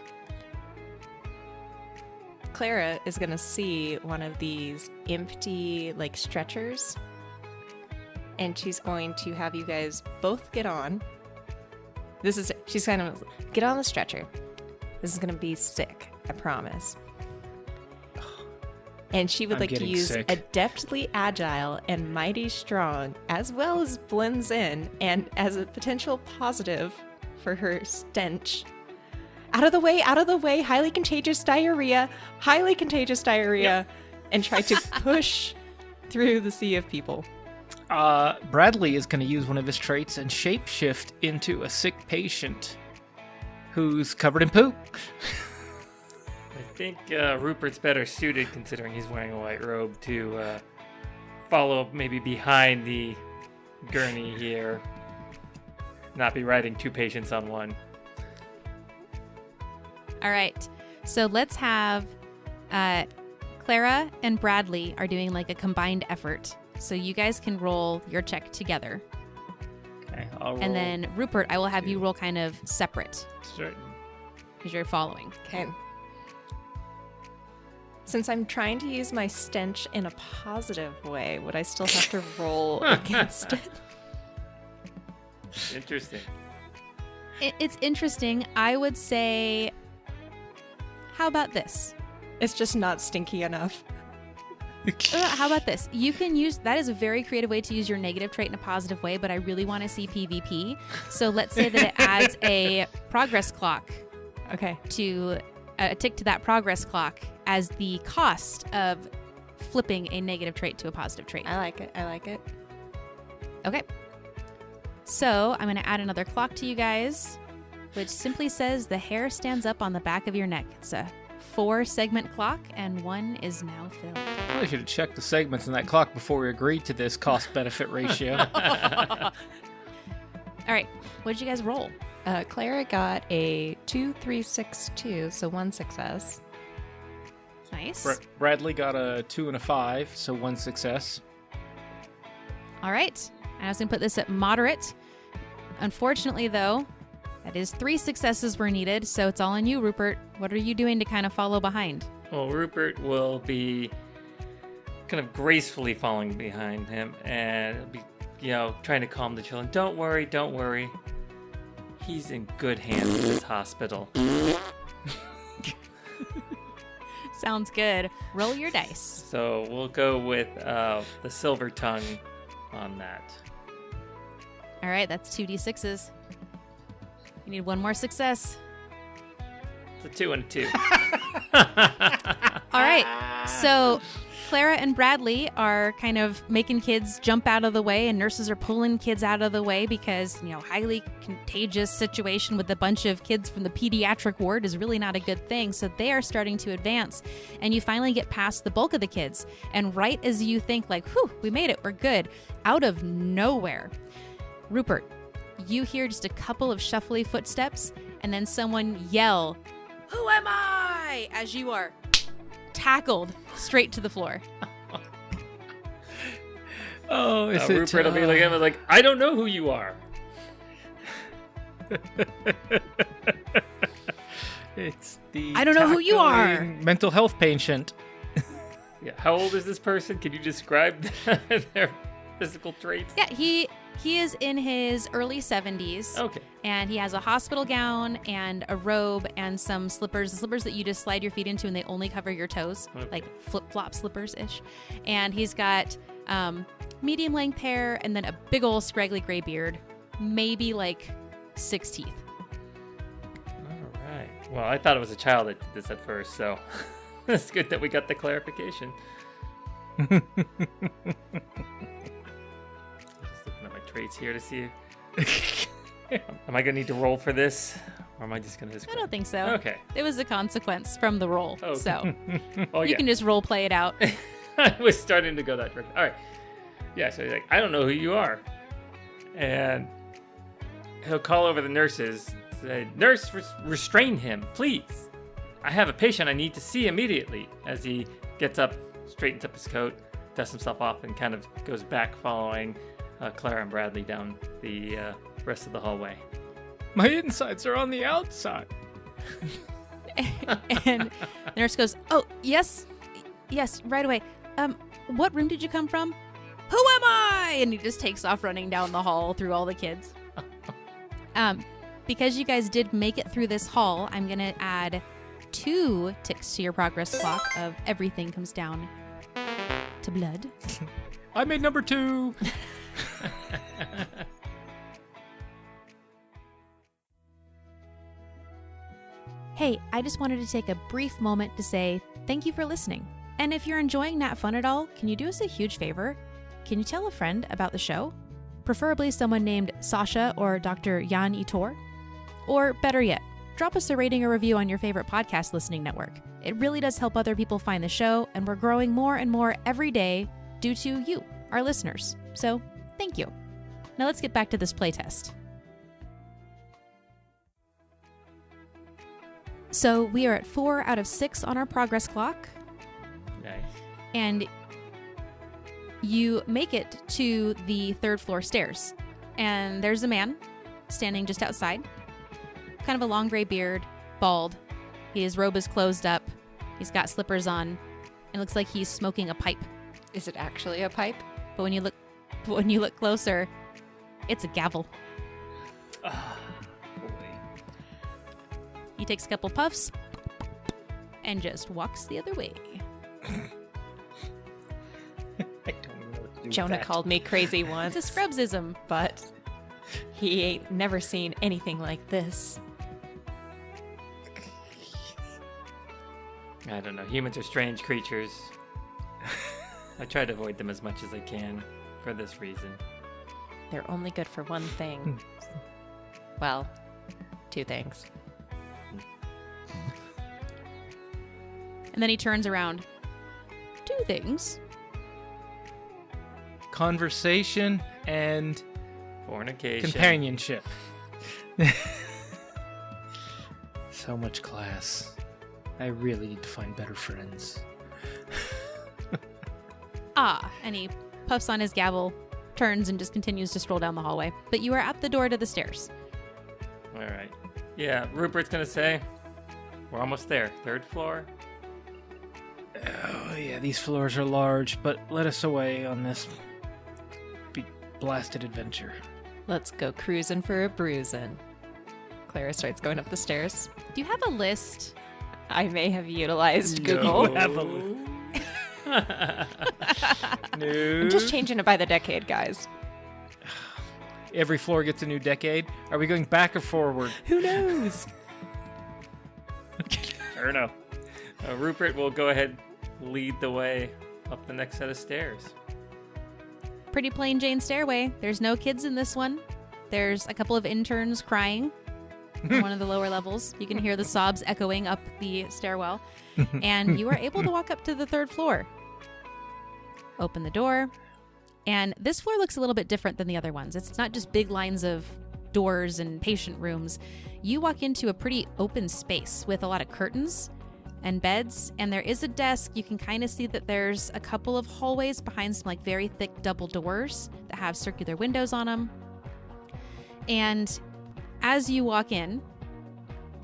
Clara is going to see one of these empty, like, stretchers. And she's going to have you guys both get on. She's kind of, get on the stretcher. This is going to be sick, I promise. And she would I'm like to getting use sick. adeptly agile and mighty strong, as well as blends in, and as a potential positive for her stench. Out of the way, highly contagious diarrhea, and try to push through the sea of people. Bradley is going to use one of his traits and shapeshift into a sick patient who's covered in poop. I think Rupert's better suited, considering he's wearing a white robe, to follow maybe behind the gurney here. Not be riding 2 patients on one. All right. So let's have Clara and Bradley are doing like a combined effort. So you guys can roll your check together. Okay. I'll roll. And then Rupert, I will have you roll kind of separate Sure. because you're following. Okay. Since I'm trying to use my stench in a positive way, would I still have to roll against it? Interesting. It's interesting. I would say, how about this? It's just not stinky enough. How about this? You can use, that is a very creative way to use your negative trait in a positive way, but I really want to see PvP. So let's say that it adds a progress clock Okay. to a tick to that progress clock as the cost of flipping a negative trait to a positive trait. I like it. I like it. Okay. So I'm going to add another clock to you guys, which simply says the hair stands up on the back of your neck. It's a 4-segment clock, and 1 is now filled. I should have checked the segments in that clock before we agreed to this cost-benefit ratio. All right. What did you guys roll? Clara got a 2, 3, 6, 2, so 1 success. Nice. Bradley got a 2 and a 5, so 1 success. All right. I was going to put this at moderate. Unfortunately, though, that is 3 successes were needed, so it's all on you, Rupert. What are you doing to kind of follow behind? Well, Rupert will be kind of gracefully following behind him and be, trying to calm the children. Don't worry, don't worry. He's in good hands at this hospital. Sounds good. Roll your dice. So we'll go with the silver tongue on that. All right, that's 2d6s. You need 1 more success. It's a 2 and a 2. All right, so Clara and Bradley are kind of making kids jump out of the way, and nurses are pulling kids out of the way because, highly contagious situation with a bunch of kids from the pediatric ward is really not a good thing. So they are starting to advance, and you finally get past the bulk of the kids. And right as you think, like, whew, we made it, we're good, out of nowhere, Rupert, you hear just a couple of shuffly footsteps, and then someone yell, "Who am I?" as you are tackled straight to the floor. Oh, is it... Rupert will be looking at him like, I don't know who you are. It's the... I don't know who you are. tackling mental health patient. Yeah, how old is this person? Can you describe their physical traits? Yeah, he is in his early 70s. Okay. And he has a hospital gown and a robe and some slippers, the slippers that you just slide your feet into and they only cover your toes, Okay. like flip-flop slippers-ish. And he's got medium-length hair and then a big old scraggly gray beard, maybe like 6 teeth. All right. Well, I thought it was a child that did this at first, so it's good that we got the clarification. Just looking at my traits here to see if... Am I going to need to roll for this? Or am I just going to I describe? don't think so. Okay. It was a consequence from the roll, Oh. so Oh, you yeah. can just role play it out. I was starting to go that direction. All right. Yeah, so he's like, I don't know who you are. And he'll call over the nurses, say, Nurse, restrain him, please. I have a patient I need to see immediately. As he gets up, straightens up his coat, dusts himself off, and kind of goes back following Clara and Bradley down the rest of the hallway. My insides are on the outside. And the nurse goes, "Oh, yes, right away. What room did you come from? Who am I?" And he just takes off running down the hall through all the kids. Because you guys did make it through this hall, I'm gonna add 2 ticks to your progress clock of everything comes down to blood. I made number 2. Hey, I just wanted to take a brief moment to say thank you for listening. And if you're enjoying NatFun at all, can you do us a huge favor? Can you tell a friend about the show? Preferably someone named Sasha or Dr. Jan Itor? Or better yet, drop us a rating or review on your favorite podcast listening network. It really does help other people find the show, and we're growing more and more every day due to you, our listeners. So, thank you. Now let's get back to this playtest. So we are at 4 out of 6 on our progress clock, Nice. and you make it to the 3rd floor stairs. and there's a man standing just outside. Kind of a long gray beard, bald. His robe is closed up. He's got slippers on. It looks like he's smoking a pipe. Is it actually a pipe? But when you look closer, it's a gavel. Ah, boy. He takes a couple puffs and just walks the other way. I don't even know what to do with Jonah that. called me crazy once, It's a Scrubsism. but he ain't never seen anything like this. I don't know. Humans are strange creatures. I try to avoid them as much as I can for this reason. They're only good for one thing. Well, two things. And then he turns around. Two things. Conversation and Fornication. companionship. So much class. I really need to find better friends. And he puffs on his gavel, turns, and just continues to stroll down the hallway. But you are at the door to the stairs. All right. Yeah, Rupert's going to say, we're almost there. 3rd floor. Oh, yeah, these floors are large, but let us away on this blasted adventure. Let's go cruising for a bruising. Clara starts going up the stairs. Do you have a list? I may have utilized Google. No. Have a No. I'm just changing it by the decade, guys. Every floor gets a new decade. Are we going back or forward? Who knows? I don't know. Rupert will go ahead, lead the way up the next set of stairs. Pretty plain Jane stairway. There's no kids in this one. There's a couple of interns crying on one of the lower levels. You can hear the sobs echoing up the stairwell. And you are able to walk up to the 3rd floor. Open the door. And this floor looks a little bit different than the other ones. It's not just big lines of doors and patient rooms. You walk into a pretty open space with a lot of curtains and beds, and there is a desk. You can kind of see that there's a couple of hallways behind some like very thick double doors that have circular windows on them. And as you walk in,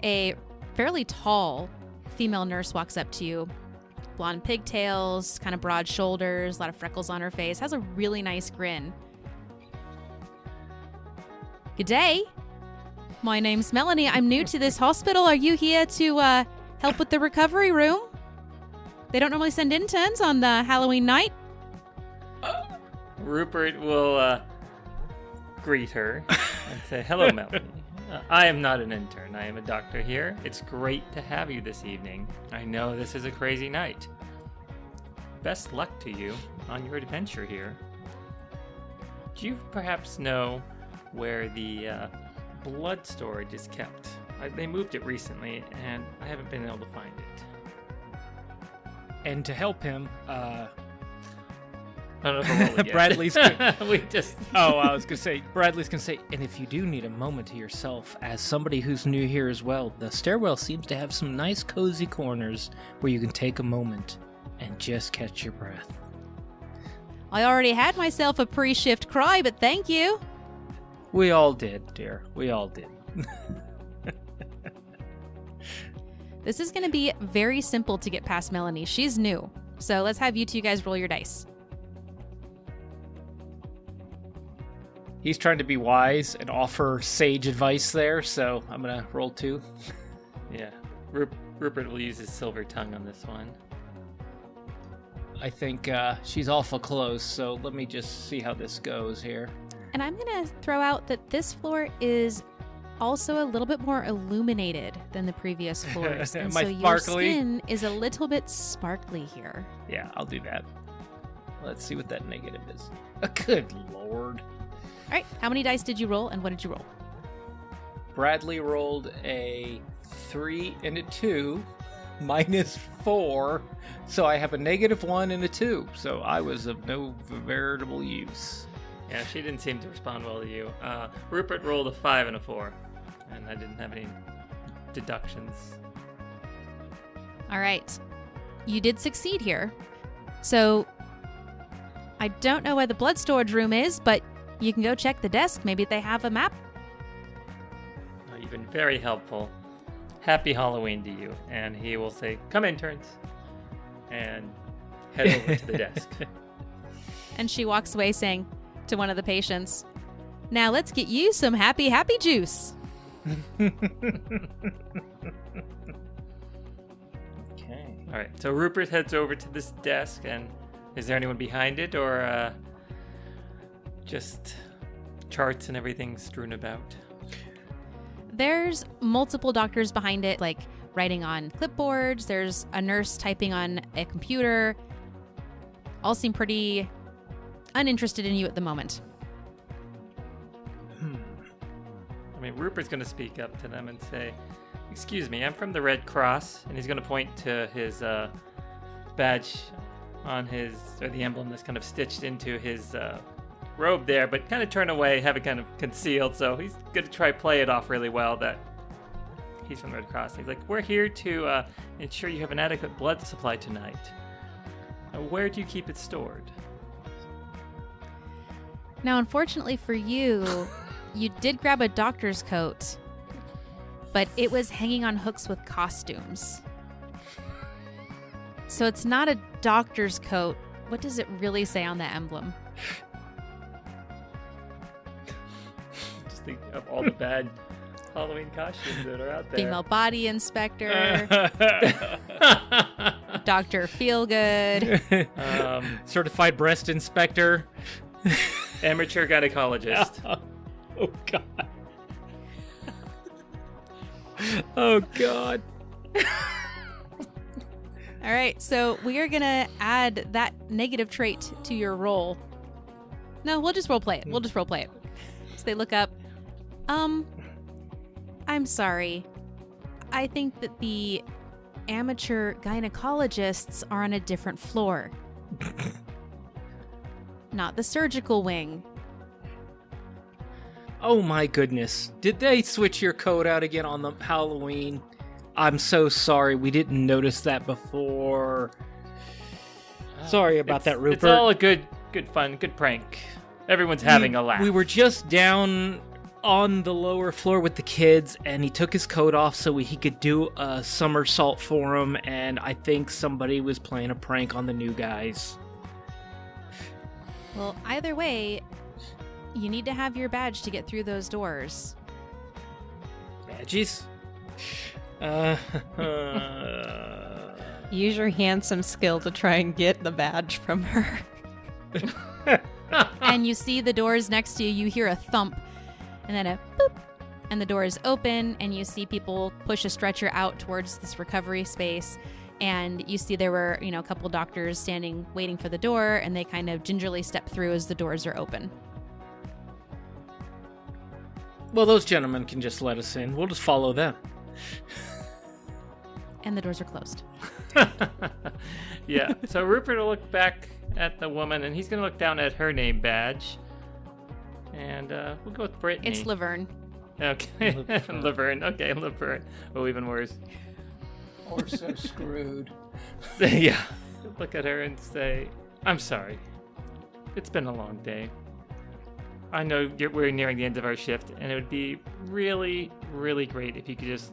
a fairly tall female nurse walks up to you. Blonde pigtails, kind of broad shoulders, a lot of freckles on her face, has a really nice grin. Good day. My name's Melanie. I'm new to this hospital. Are you here to help with the recovery room? They don't normally send interns on the Halloween night. Rupert will greet her and say, hello, Melanie. I am not an intern. I am a doctor here. It's great to have you this evening. I know this is a crazy night. Best luck to you on your adventure here. Do you perhaps know where the blood storage is kept? They moved it recently, and I haven't been able to find it. And to help him, I don't know if we'll roll Bradley's we just... Oh, I was going to say, Bradley's going to say, and if you do need a moment to yourself, as somebody who's new here as well, the stairwell seems to have some nice cozy corners where you can take a moment and just catch your breath. I already had myself a pre-shift cry, but thank you. We all did, dear. We all did. This is going to be very simple to get past Melanie. She's new. So let's have you two guys roll your dice. He's trying to be wise and offer sage advice there, so I'm going to roll 2. Yeah. Rupert will use his silver tongue on this one. I think she's awful close, so let me just see how this goes here. And I'm going to throw out that this floor is also a little bit more illuminated than the previous floors. And My so your sparkly? skin is a little bit sparkly here. Yeah, I'll do that. Let's see what that negative is. Good lord. All right, how many dice did you roll, and what did you roll? Bradley rolled a 3 and a 2, minus 4, so I have a -1 and a 2, so I was of no veritable use. Yeah, she didn't seem to respond well to you. Rupert rolled a 5 and a 4, and I didn't have any deductions. All right, you did succeed here. So I don't know where the blood storage room is, but You can go check the desk. Maybe they have a map. Oh, you've been very helpful. Happy Halloween to you. And he will say, "Come interns," and head over to the desk. And she walks away saying to one of the patients, "Now let's get you some happy juice." Okay. All right, so Rupert heads over to this desk, and is there anyone behind it, or just charts and everything strewn about? There's multiple doctors behind it, like writing on clipboards. There's a nurse typing on a computer. All seem pretty uninterested in you at the moment. I mean, Rupert's going to speak up to them and say, "Excuse me, I'm from the Red Cross," and he's going to point to his badge on his, or the emblem that's kind of stitched into his robe there, but kind of turn away, have it kind of concealed, so he's going to try play it off really well that he's from the Red Cross. He's like, "We're here to ensure you have an adequate blood supply tonight. Where do you keep it stored?" Now, unfortunately for you, you did grab a doctor's coat, but it was hanging on hooks with costumes. So it's not a doctor's coat. What does it really say on the emblem? Just think of all the bad Halloween costumes that are out there. Female body inspector, Dr. Feelgood. Certified breast inspector. Amateur gynecologist. Oh, God. Oh, God. All right, so we are going to add that negative trait to your roll. No, we'll just role play it. So they look up. I'm sorry. I think that the amateur gynecologists are on a different floor. Not the surgical wing. Oh, my goodness. Did they switch your code out again on the Halloween? I'm so sorry. We didn't notice that before. Sorry about that, Rupert. It's all a good fun, good prank. Everyone's having a laugh. We were just down on the lower floor with the kids, and he took his coat off so he could do a somersault for him, and I think somebody was playing a prank on the new guys. Well, either way, you need to have your badge to get through those doors. Badges? Use your handsome skill to try and get the badge from her. And you see the doors next to you. You hear a thump and then a boop. And the door is open, and you see people push a stretcher out towards this recovery space. And you see there were, a couple doctors standing waiting for the door, and they kind of gingerly step through as the doors are open. Well, those gentlemen can just let us in. We'll just follow them. And the doors are closed. Yeah, so Rupert will look back at the woman, and he's going to look down at her name badge. And we'll go with Brittany. It's Laverne. Okay, Laverne. Okay, Laverne. Oh, even worse. We're so screwed. Yeah. Look at her and say, "I'm sorry. It's been a long day. I know we're nearing the end of our shift, and it would be really, really great if you could just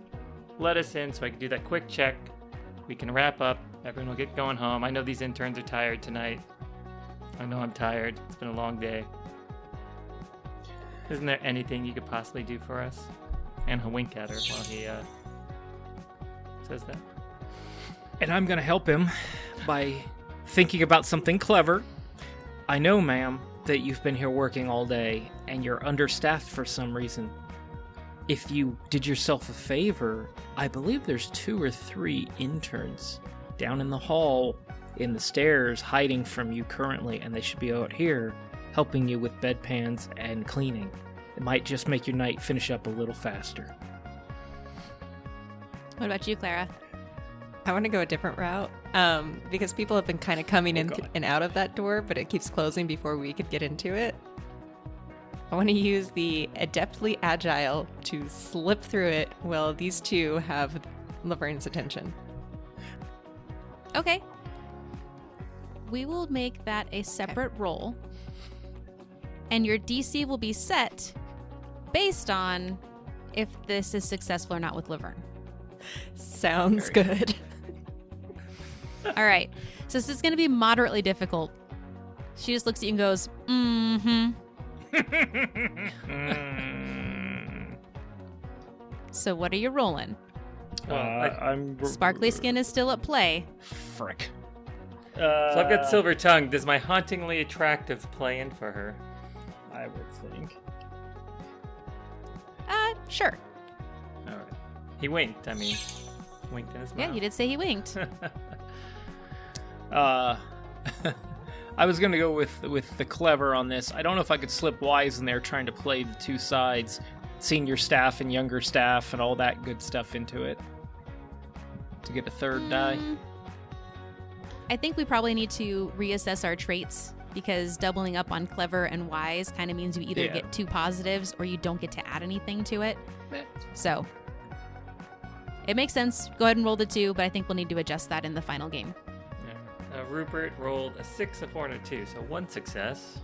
let us in so I can do that quick check. We can wrap up. Everyone will get going home. I know these interns are tired tonight. I know I'm tired. It's been a long day. Isn't there anything you could possibly do for us?" And he'll wink at her while he says that. And I'm going to help him by thinking about something clever. I know, ma'am, that you've been here working all day and you're understaffed for some reason. If you did yourself a favor, I believe there's 2 or 3 interns down in the hall in the stairs hiding from you currently, and they should be out here helping you with bedpans and cleaning. It might just make your night finish up a little faster. What about you, Clara? I want to go a different route because people have been kind of coming in and out of that door, but it keeps closing before we could get into it. I want to use the adeptly agile to slip through it while these two have Laverne's attention. Okay. We will make that a separate roll. and your DC will be set based on if this is successful or not with Laverne. Sounds good. All right. So this is going to be moderately difficult. She just looks at you and goes, mm-hmm. So what are you rolling? Well, I'm Sparkly skin is still at play. frick. so I've got silver tongue. Does my hauntingly attractive play in for her? I would think. Sure. All right. He winked. I mean, winked in his mouth. Yeah, you did say he winked. I was gonna go with the clever on this. I don't know if I could slip wise in there, trying to play the two sides, senior staff and younger staff, and all that good stuff into it to get a third die. I think we probably need to reassess our traits because doubling up on clever and wise kind of means you either Yeah. get 2 positives or you don't get to add anything to it. So it makes sense. Go ahead and roll the 2, but I think we'll need to adjust that in the final game. Yeah. Rupert rolled a 6, a 4, and a 2, so 1 success.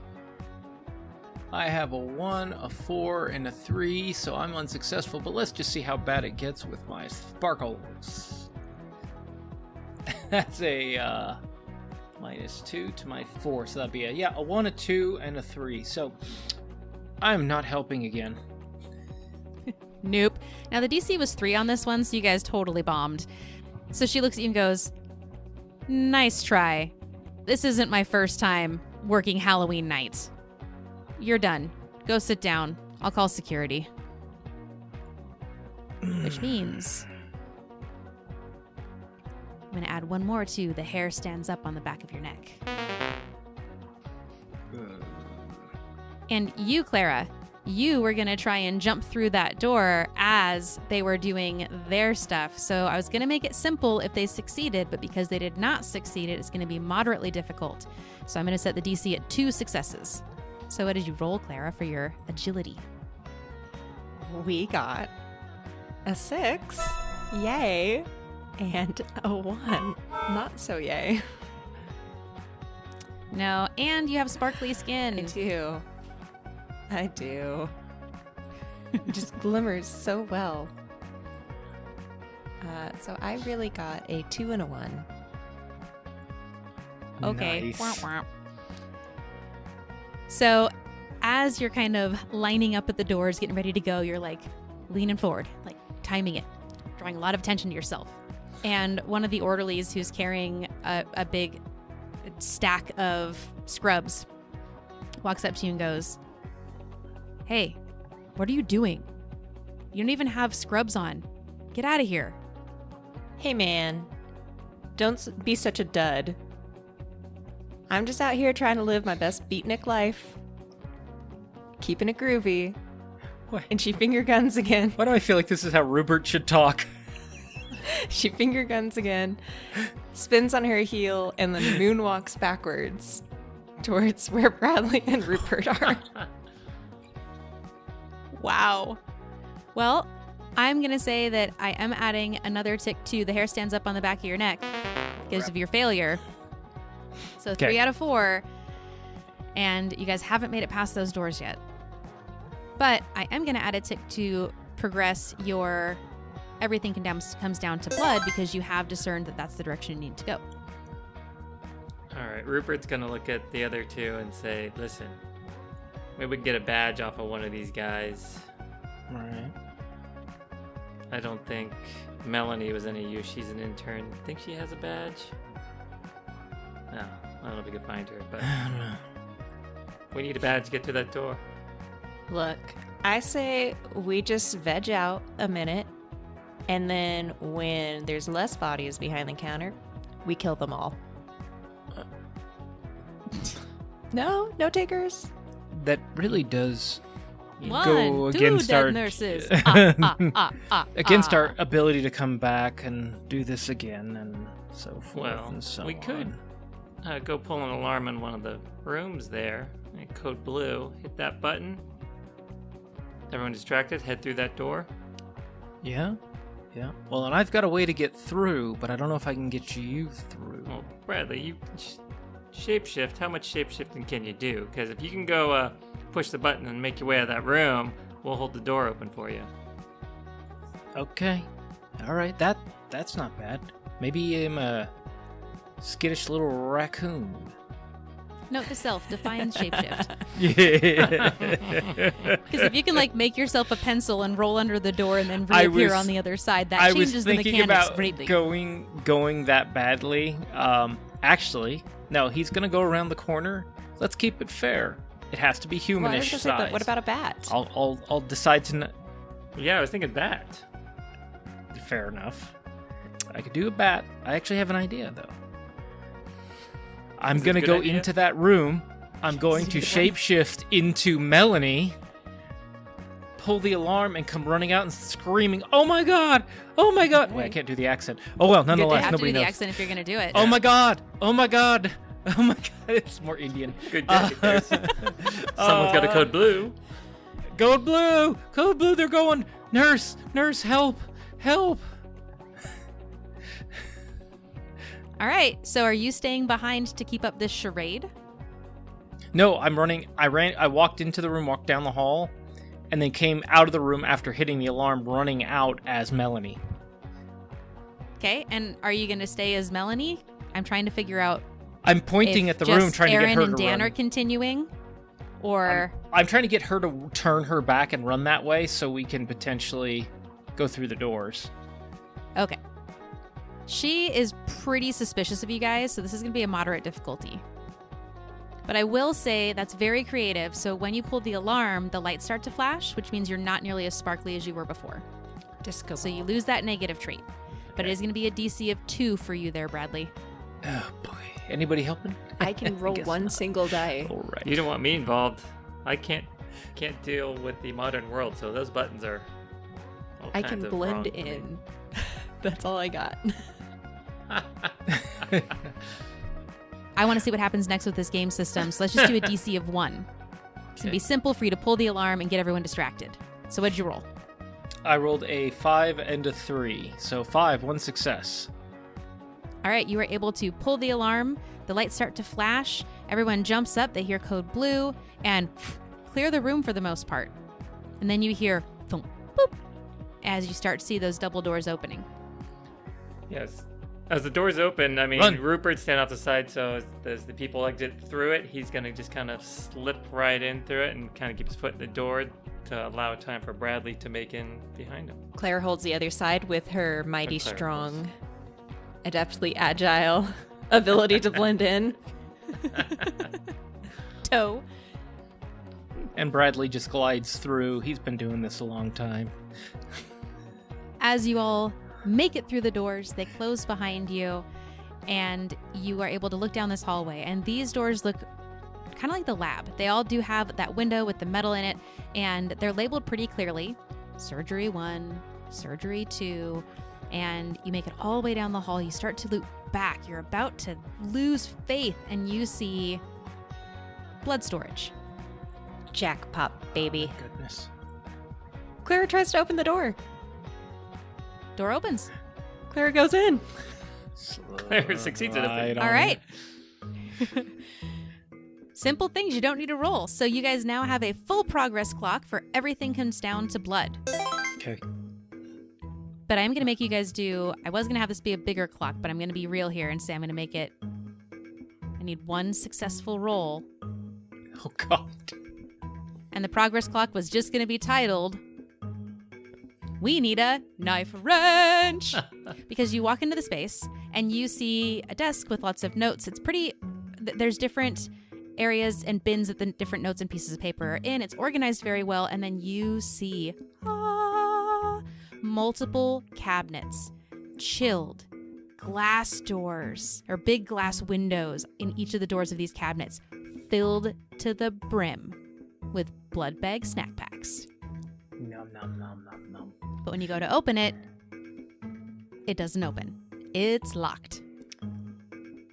I have a 1, a 4, and a 3, so I'm unsuccessful, but let's just see how bad it gets with my sparkles. That's a -2 to my 4, so that'd be a 1, a 2, and a 3. So I'm not helping again. Nope. Now the DC was 3 on this one, so you guys totally bombed. So she looks at you and goes, nice try. This isn't my first time working Halloween night. You're done. Go sit down. I'll call security. Which means I'm going to add 1 more to the hair stands up on the back of your neck. And you, Clara, you were going to try and jump through that door as they were doing their stuff. So I was going to make it simple if they succeeded, but because they did not succeed, it's going to be moderately difficult. So I'm going to set the DC at 2 successes. So what did you roll, Clara, for your agility? We got a 6. Yay. And a 1. Not so yay. No, and you have sparkly skin. I do. It just glimmers so well. So I really got a 2 and a 1. Okay. Nice. Wah, wah. So as you're kind of lining up at the doors, getting ready to go, you're like leaning forward, like timing it, drawing a lot of attention to yourself. And one of the orderlies who's carrying a big stack of scrubs walks up to you and goes, hey, what are you doing? You don't even have scrubs on. Get out of here. Hey man, don't be such a dud. I'm just out here trying to live my best beatnik life. Keeping it groovy. What? And she finger guns again. Why do I feel like this is how Rupert should talk? She finger guns again, spins on her heel, and then moonwalks backwards towards where Bradley and Rupert are. Wow. Well, I'm going to say that I am adding another tick to the hair stands up on the back of your neck because of your failure. So 3 Okay. out of 4. And you guys haven't made it past those doors yet. But I am going to add a tick to progress your everything comes down to blood because you have discerned that that's the direction you need to go. All right, Rupert's going to look at the other 2 and say, listen, maybe we can get a badge off of one of these guys. All right. I don't think Melanie was any use. She's an intern. Think she has a badge? No, I don't know if we can find her, but I don't know. we need a badge to get through that door. Look, I say we just veg out a minute, and then when there's less bodies behind the counter, we kill them all. No takers. That really does One, go 2 against dead our nurses. against our ability to come back and do this again and so forth Well, and so we could go pull an alarm in one of the rooms there. Code blue. Hit that button. Everyone distracted. Head through that door. Yeah. Well, and I've got a way to get through, but I don't know if I can get you through. Well, Bradley, you shapeshift. How much shapeshifting can you do? Because if you can go push the button and make your way out of that room, we'll hold the door open for you. Okay. All right. That's not bad. Maybe I'm a skittish little raccoon. Note to self, define shapeshift. Yeah. Because if you can make yourself a pencil and roll under the door and then reappear on the other side, that changes the mechanics about greatly. going that badly. Actually, no, he's gonna go around the corner. Let's keep it fair. It has to be humanish size. But what about a bat? I'll decide to. Yeah, I was thinking that. Fair enough. I could do a bat. I actually have an idea though. I'm gonna go into that room. I'm going to shapeshift into Melanie, pull the alarm, and come running out and screaming, "Oh my god! Oh my god!" Wait, I can't do the accent. Oh well, nonetheless, you have nobody to do knows. the accent if you're gonna do it. Oh my god! Oh my god! Oh my god! It's more Indian. Good day. Someone's got a code blue. Code blue! Code blue! They're going. Nurse! Nurse! Help! Help! All right. So are you staying behind to keep up this charade? No, I'm running. I walked into the room, walked down the hall, and then came out of the room after hitting the alarm, running out as Melanie. Okay. And are you going to stay as Melanie? I'm trying to figure out. I'm pointing at the room, trying Aaron to get her and to Dan run. are continuing, or I'm trying to get her to turn her back and run that way, so we can potentially go through the doors. okay. She is pretty suspicious of you guys, so this is going to be a moderate difficulty. But I will say that's very creative. So when you pull the alarm, the lights start to flash, which means you're not nearly as sparkly as you were before. Disco. So you lose that negative trait. But it is going to be a DC of 2 for you there, Bradley. Oh boy, anybody helping? I can roll guess one not. single die. All right. You don't want me involved. I can't deal with the modern world, so those buttons are all I kinds can of blend wrong for me. in. That's all I got. I want to see what happens next with this game system, so let's just do a DC of 1. It's going to be simple for you to pull the alarm and get everyone distracted. So what'd you roll? I rolled a 5 and a 3, so 5, 1 success. All right, you were able to pull the alarm. The lights start to flash. Everyone jumps up. They hear code blue and clear the room for the most part. And then you hear thump, boop, as you start to see those double doors opening. Yes. As the doors open, I mean, Run. Rupert's standing off the side, so as the people exit through it, he's going to just kind of slip right in through it and kind of keep his foot in the door to allow time for Bradley to make in behind him. Claire holds the other side with her mighty Claire strong, adeptly agile ability to blend in. Toe. And Bradley just glides through. He's been doing this a long time. As you all make it through the doors, they close behind you, and you are able to look down this hallway. And these doors look kind of like the lab. They all do have that window with the metal in it, and they're labeled pretty clearly. Surgery 1, Surgery 2, and you make it all the way down the hall. You start to loop back. You're about to lose faith, and you see blood storage. Jackpot, baby. Goodness. Claire tries to open the door. Door opens. Claire goes in. Claire succeeds at it. All right. Simple things. You don't need to roll. So you guys now have a full progress clock for everything comes down to blood. Okay. But I'm going to make you guys do... I was going to have this be a bigger clock, but I'm going to be real here and say I'm going to make it... I need 1 successful roll. Oh, God. And the progress clock was just going to be titled... We need a knife wrench. Because you walk into the space and you see a desk with lots of notes. It's pretty... There's different areas and bins that the different notes and pieces of paper are in. It's organized very well. And then you see multiple cabinets, chilled glass doors, or big glass windows in each of the doors of these cabinets, filled to the brim with blood bag snack packs. Nom, nom, nom, nom, nom. But when you go to open it, it doesn't open. It's locked.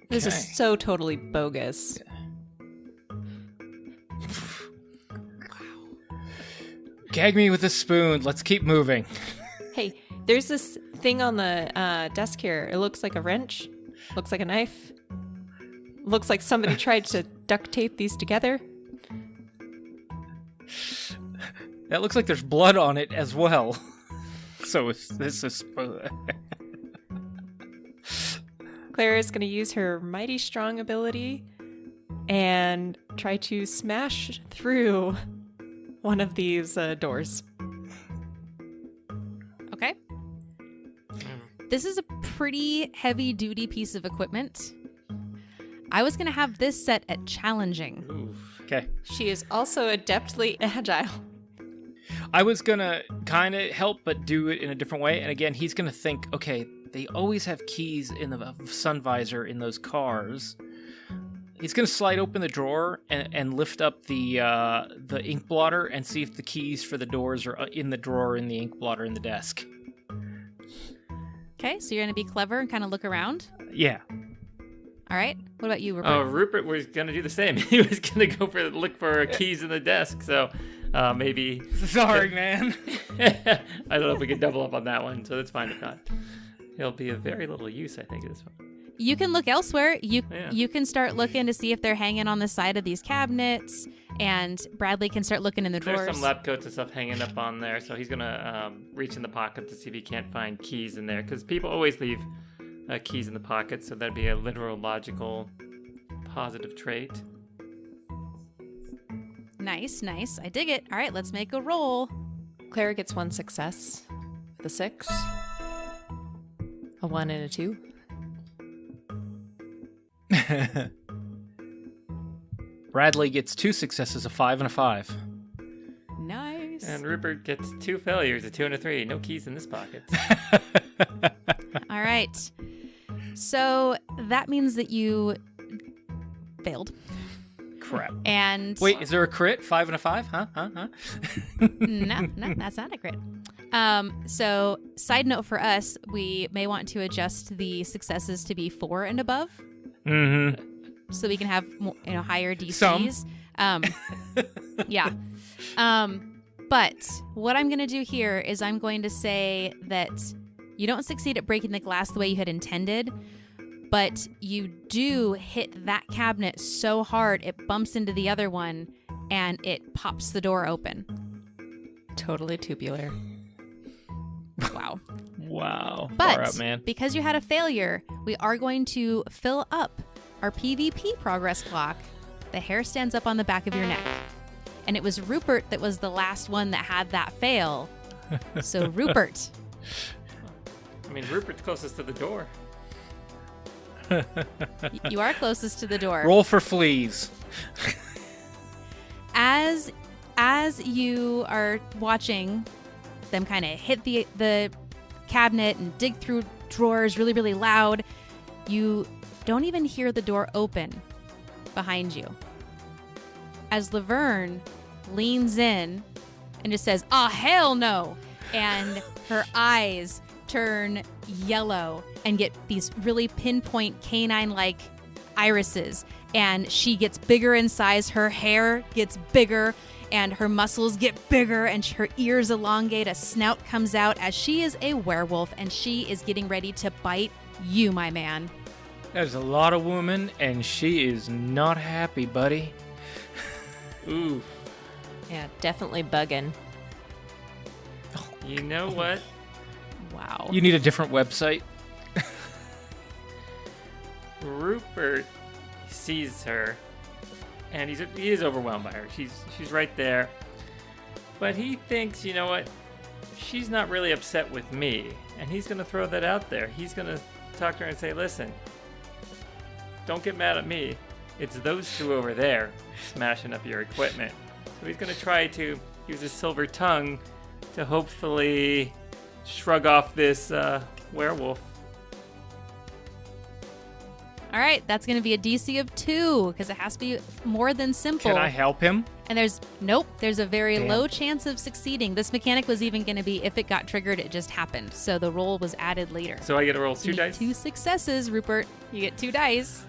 This Okay. is so totally bogus. Gag me with a spoon. Let's keep moving. Hey, there's this thing on the desk here. It looks like a wrench. Looks like a knife. Looks like somebody tried to duct tape these together. That looks like there's blood on it as well. So this is... Clara is going to use her mighty strong ability and try to smash through one of these doors. Okay. This is a pretty heavy-duty piece of equipment. I was going to have this set at challenging. Oof. Okay. She is also adeptly agile. I was going to kind of help, but do it in a different way. And again, he's going to think, okay, they always have keys in the sun visor in those cars. He's going to slide open the drawer and lift up the ink blotter and see if the keys for the doors are in the drawer in the ink blotter in the desk. Okay, so you're going to be clever and kind of look around. Yeah. All right. What about you, Rupert? Oh, Rupert was gonna do the same. He was gonna go look for keys in the desk. So maybe. Sorry, man. I don't know if we can double up on that one. So that's fine if not. He'll be of very little use, I think, at this one. You can look elsewhere. You Yeah. can start looking to see if they're hanging on the side of these cabinets, and Bradley can start looking in the drawers. There's some lab coats and stuff hanging up on there, so he's gonna reach in the pocket to see if he can't find keys in there, because people always leave keys in the pocket, so that'd be a literal, logical, positive trait. Nice. I dig it. All right, let's make a roll. Clara gets 1 success with a 6, a 1 and a 2. Bradley gets 2 successes, a 5 and a 5. Nice. And Rupert gets 2 failures, a 2 and a 3. No keys in this pocket. All right. So that means that you failed. Crap. And Wait, is there a crit? 5 and a 5? Huh? no, that's not a crit. So side note for us, we may want to adjust the successes to be 4 and above, Mm-hmm. so we can have more, higher DCs. Yeah. But what I'm going to do here is I'm going to say that you don't succeed at breaking the glass the way you had intended, but you do hit that cabinet so hard it bumps into the other one and it pops the door open. Totally tubular. Wow. Wow. But Far out, man. because you had a failure, we are going to fill up our PvP progress clock. The hair stands up on the back of your neck. And it was Rupert that was the last one that had that fail. So Rupert, I mean, Rupert's closest to the door. you are closest to the door. Roll for fleas. As you are watching them kind of hit the cabinet and dig through drawers really, really loud, you don't even hear the door open behind you. As Laverne leans in and just says, "Oh, hell no!" and her eyes turn yellow and get these really pinpoint canine-like irises, and she gets bigger in size. Her hair gets bigger and her muscles get bigger and her ears elongate. A snout comes out as she is a werewolf and she is getting ready to bite you, my man. There's a lot of women, and she is not happy, buddy. Ooh. Yeah, definitely bugging. You know what? Wow. You need a different website. Rupert sees her, and he is overwhelmed by her. She's right there, but he thinks, you know what? She's not really upset with me, and he's gonna throw that out there. He's gonna talk to her and say, "Listen, don't get mad at me. It's those two over there smashing up your equipment." So he's gonna try to use his silver tongue to hopefully shrug off this werewolf. All right, that's going to be a DC of 2 because it has to be more than simple. Can I help him? And there's a very Damn. low chance of succeeding. This mechanic was even going to be if it got triggered, it just happened. So the roll was added later. So I get to roll So 2 you need dice. 2 successes, Rupert. You get 2 dice.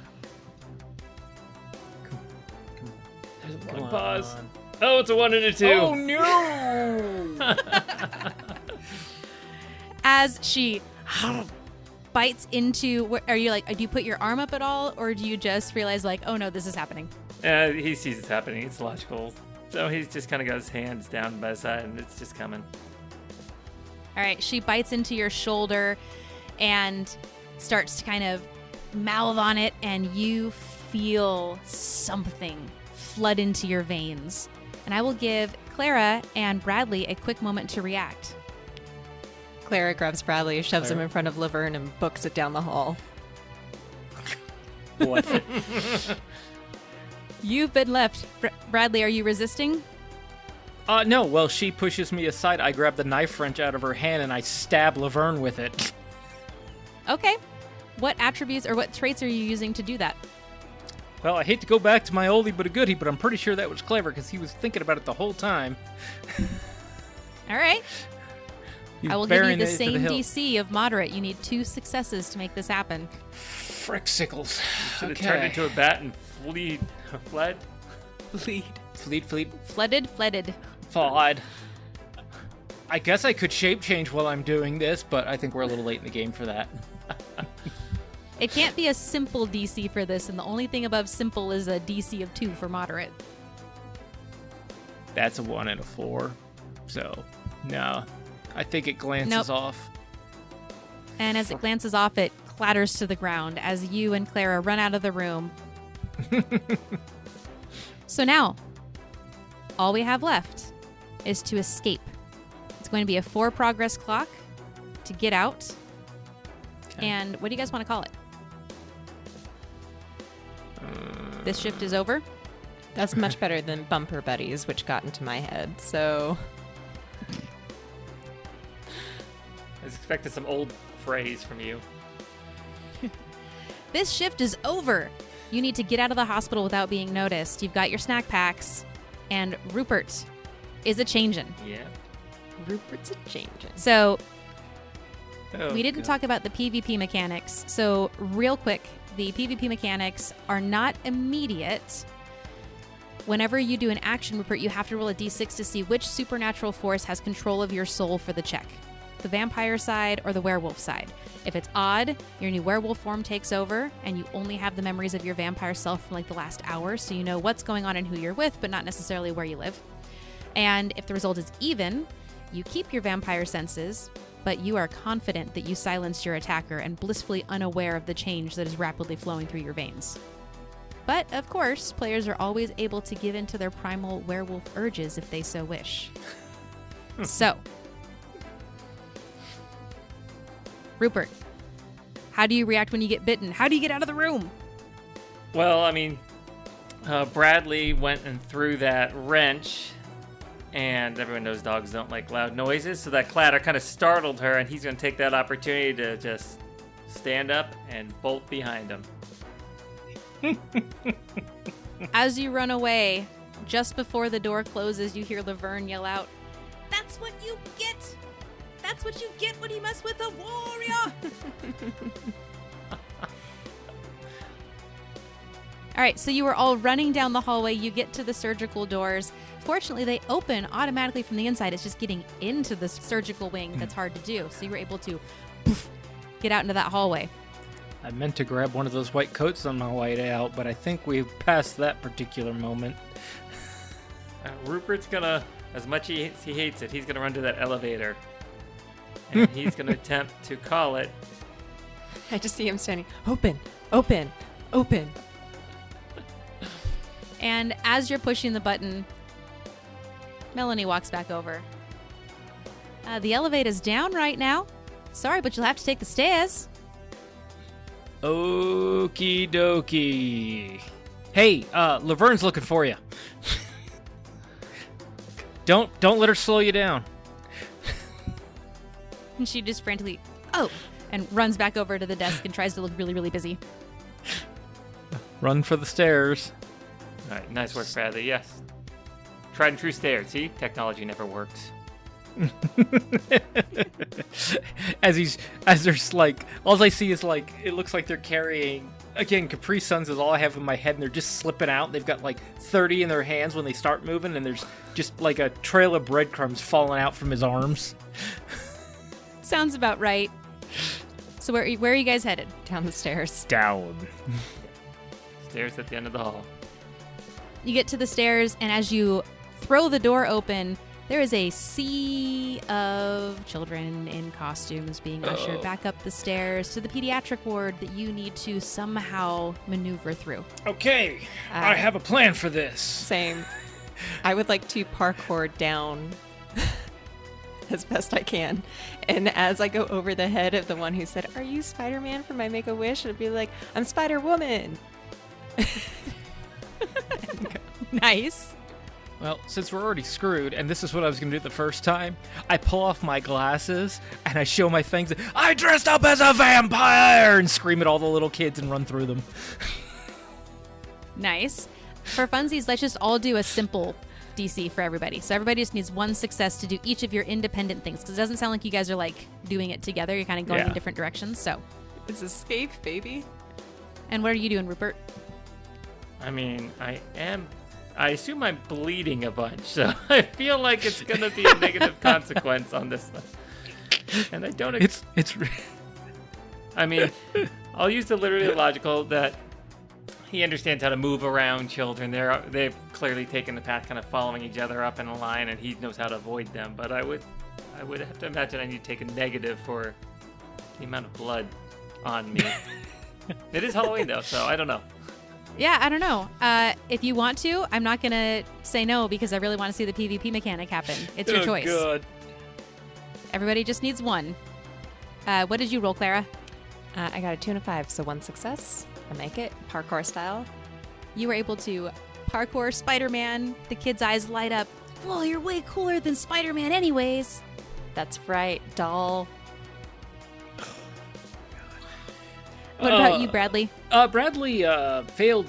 Come on. Pause. Oh, it's a 1 and a 2. Oh, no! As she bites into, are you like, do you put your arm up at all, or do you just realize like, oh no, this is happening? He sees it's happening. It's logical. So he's just kind of got his hands down by his side, and it's just coming. All right, she bites into your shoulder and starts to kind of mouth on it, and you feel something flood into your veins. And I will give Clara and Bradley a quick moment to react. Clara grabs Bradley, shoves him in front of Laverne, and books it down the hall. What? You've been left. Bradley, are you resisting? No. Well, she pushes me aside. I grab the knife wrench out of her hand and I stab Laverne with it. Okay. What attributes or what traits are you using to do that? Well, I hate to go back to my oldie but a goodie, but I'm pretty sure that was clever because he was thinking about it the whole time. All right. He's I will give you burying the it to same hilt. DC of moderate. You need 2 successes to make this happen. Frick-sickles. Should have turned into a bat and fled. Fleet. Flooded. Flawed. I guess I could shape change while I'm doing this, but I think we're a little late in the game for that. It can't be a simple DC for this, and the only thing above simple is a DC of 2 for moderate. That's a 1 and a 4. So, no. I think it glances off. And as it glances off, it clatters to the ground as you and Clara run out of the room. So now, all we have left is to escape. It's going to be a 4 progress clock to get out. Okay. And what do you guys want to call it? This shift is over. That's much better than bumper buddies, which got into my head. So I was expecting some old phrase from you. This shift is over. You need to get out of the hospital without being noticed. You've got your snack packs, and Rupert is a changin'. Yeah. Rupert's a changing. So Oh, we didn't God. talk about the PvP mechanics. So real quick, the PvP mechanics are not immediate. Whenever you do an action, Rupert, you have to roll a d6 to see which supernatural force has control of your soul for the check. The vampire side or the werewolf side. If it's odd, your new werewolf form takes over, and you only have the memories of your vampire self from like the last hour, so you know what's going on and who you're with, but not necessarily where you live. And if the result is even, you keep your vampire senses, but you are confident that you silenced your attacker and blissfully unaware of the change that is rapidly flowing through your veins. But, of course, players are always able to give in to their primal werewolf urges if they so wish. So, Rupert, how do you react when you get bitten? How do you get out of the room? Well, I mean, Bradley went and threw that wrench, and everyone knows dogs don't like loud noises, so that clatter kind of startled her, and he's going to take that opportunity to just stand up and bolt behind him. As you run away, just before the door closes, you hear Laverne yell out, "That's what you get! That's what you get when you mess with a warrior!" All right, so you were all running down the hallway. You get to the surgical doors. Fortunately, they open automatically from the inside. It's just getting into the surgical wing that's hard to do. So you were able to get out into that hallway. I meant to grab one of those white coats on my way out, but I think we've passed that particular moment. Rupert's going to, as much as he hates it, he's going to run to that elevator, and he's going to attempt to call it. I just see him standing. Open, open, open. And as you're pushing the button, Melanie walks back over. The elevator's down right now. Sorry, but you'll have to take the stairs. Okie dokie. Hey, Laverne's looking for you. Don't let her slow you down. And she just frantically, and runs back over to the desk and tries to look really, really busy. Run for the stairs. All right, nice work, Bradley. Yes. Tried and true stairs. See? Technology never works. as there's like, all I see is like, it looks like they're carrying, again, Capri Suns is all I have in my head, and they're just slipping out. They've got like 30 in their hands when they start moving, and there's just like a trail of breadcrumbs falling out from his arms. Sounds about right. So where are you guys headed? Down the stairs. Down. Stairs at the end of the hall. You get to the stairs, and as you throw the door open, there is a sea of children in costumes being ushered back up the stairs to the pediatric ward that you need to somehow maneuver through. Okay, I have a plan for this. Same. I would like to parkour down as best I can. And as I go over the head of the one who said, "Are you Spider-Man from my Make-A-Wish?" I'd be like, "I'm Spider-Woman." Nice. Well, since we're already screwed, and this is what I was going to do the first time, I pull off my glasses, and I show my fangs. I dressed up as a vampire! And scream at all the little kids and run through them. Nice. For funsies, let's just all do a simple DC for everybody. So everybody just needs one success to do each of your independent things, because it doesn't sound like you guys are, like, doing it together. You're kind of going in different directions, so. It's escape, baby. And what are you doing, Rupert? I mean, I assume I'm bleeding a bunch, so I feel like it's going to be a negative consequence on this one. And I don't... I mean, I'll use the literally logical that he understands how to move around children. They've clearly taken the path kind of following each other up in a line, and he knows how to avoid them. But I would have to imagine I need to take a negative for the amount of blood on me. It is Halloween, though, so I don't know. Yeah, I don't know. If you want to, I'm not going to say no because I really want to see the PvP mechanic happen. It's your choice. God. Everybody just needs one. What did you roll, Clara? I got a 2 and a 5, so 1 success. I make it parkour style. You were able to parkour Spider-Man. The kid's eyes light up. Well, you're way cooler than Spider-Man anyways. That's right, doll. What about you, Bradley? Bradley failed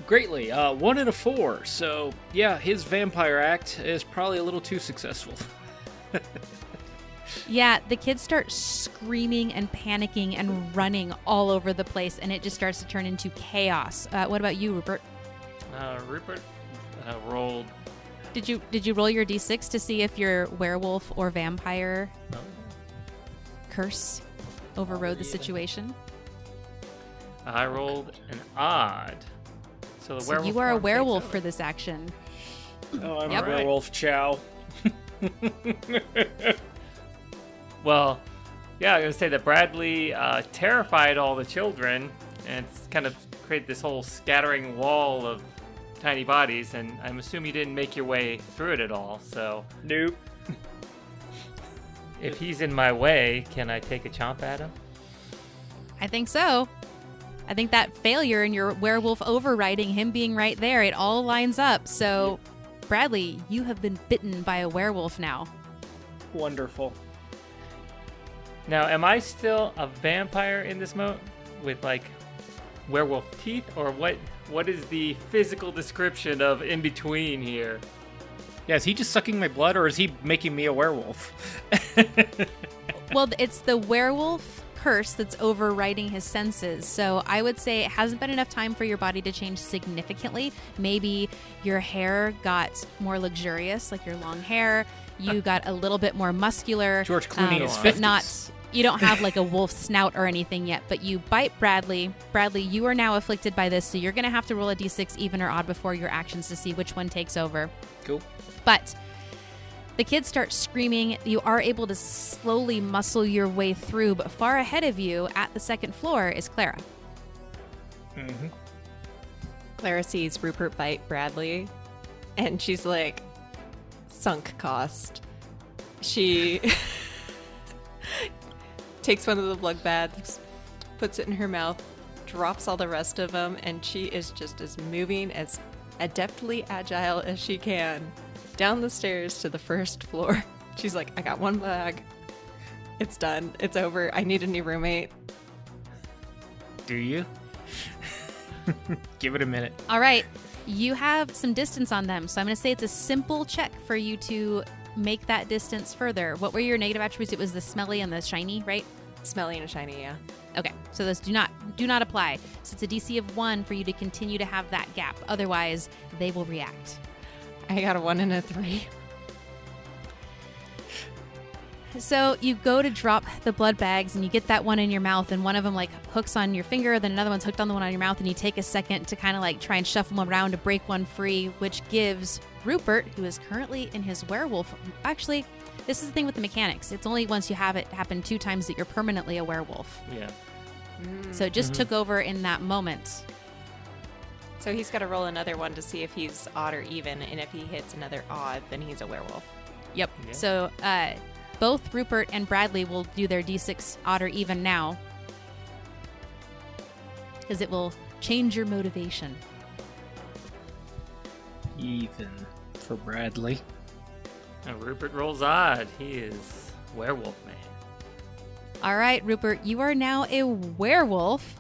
greatly. 1 and a 4. So, yeah, his vampire act is probably a little too successful. Yeah, the kids start screaming and panicking and running all over the place, and it just starts to turn into chaos. What about you, Rupert? Rupert rolled... Did you roll your d6 to see if your werewolf or vampire curse overrode the situation? I rolled an odd. So the werewolf you are a form werewolf takes for over. this action. Oh, I'm Yep. a werewolf, chow. Well, yeah, I was going to say that Bradley terrified all the children and kind of created this whole scattering wall of tiny bodies, and I'm assuming you didn't make your way through it at all, so... Nope. If he's in my way, can I take a chomp at him? I think so. I think that failure in your werewolf overriding him being right there, it all lines up. So, Bradley, you have been bitten by a werewolf now. Wonderful. Now, am I still a vampire in this mode with, like, werewolf teeth? Or what is the physical description of in between here? Yeah, is he just sucking my blood, or is he making me a werewolf? Well, it's the werewolf curse that's overriding his senses. So I would say it hasn't been enough time for your body to change significantly. Maybe your hair got more luxurious, like your long hair. You got a little bit more muscular. George Clooney is but 50s. not. You don't have like a wolf snout or anything yet, but you bite Bradley. Bradley, you are now afflicted by this, so you're going to have to roll a d6 even or odd before your actions to see which one takes over. Cool. But the kids start screaming. You are able to slowly muscle your way through, but far ahead of you at the second floor is Clara. Mm-hmm. Clara sees Rupert bite Bradley, and she's like, sunk cost. She takes one of the blood baths, puts it in her mouth, drops all the rest of them, and she is just as moving, as adeptly agile as she can down the stairs to the first floor. She's like, I got one bag. It's done. It's over. I need a new roommate. Do you? Give it a minute. All right. You have some distance on them, so I'm going to say it's a simple check for you to make that distance further. What were your negative attributes? It was the smelly and the shiny, right? Smelly and shiny, yeah. Okay, so those do not apply. So it's a DC of 1 for you to continue to have that gap. Otherwise, they will react. I got a 1 and a 3. So you go to drop the blood bags and you get that one in your mouth, and one of them like hooks on your finger, then another one's hooked on the one on your mouth, and you take a second to kind of like try and shuffle them around to break one free, which gives Rupert, who is currently in his werewolf. Actually, this is the thing with the mechanics. It's only once you have it happen 2 times that you're permanently a werewolf. Yeah. So it just took over in that moment. So he's got to roll another one to see if he's odd or even, and if he hits another odd, then he's a werewolf. Yep. Yeah. So both Rupert and Bradley will do their d6 odd or even now, because it will change your motivation. Even for Bradley. Now Rupert rolls odd. He is werewolf man. All right, Rupert, you are now a werewolf.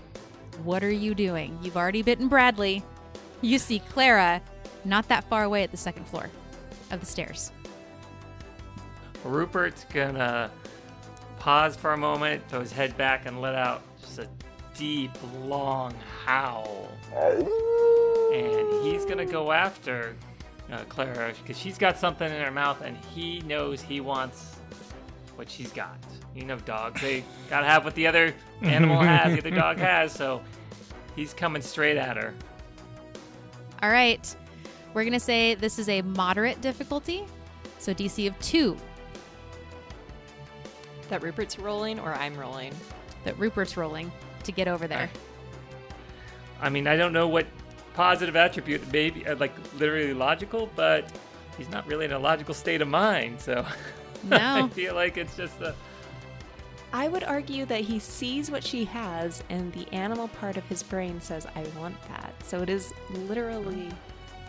What are you doing? You've already bitten Bradley. You see Clara not that far away at the 2nd floor of the stairs. Rupert's gonna pause for a moment, throw his head back, and let out just a deep, long howl. And he's gonna go after Clara because she's got something in her mouth, and he knows he wants what she's got. You know, dogs, they gotta have what the other animal has, the other dog has, so he's coming straight at her. All right. We're going to say this is a moderate difficulty. So DC of 2 That Rupert's rolling or I'm rolling? that Rupert's rolling to get over there. I mean, I don't know what positive attribute, maybe like literally logical, but he's not really in a logical state of mind, so I No. feel like it's just a... I would argue that he sees what she has, and the animal part of his brain says, I want that. So it is literally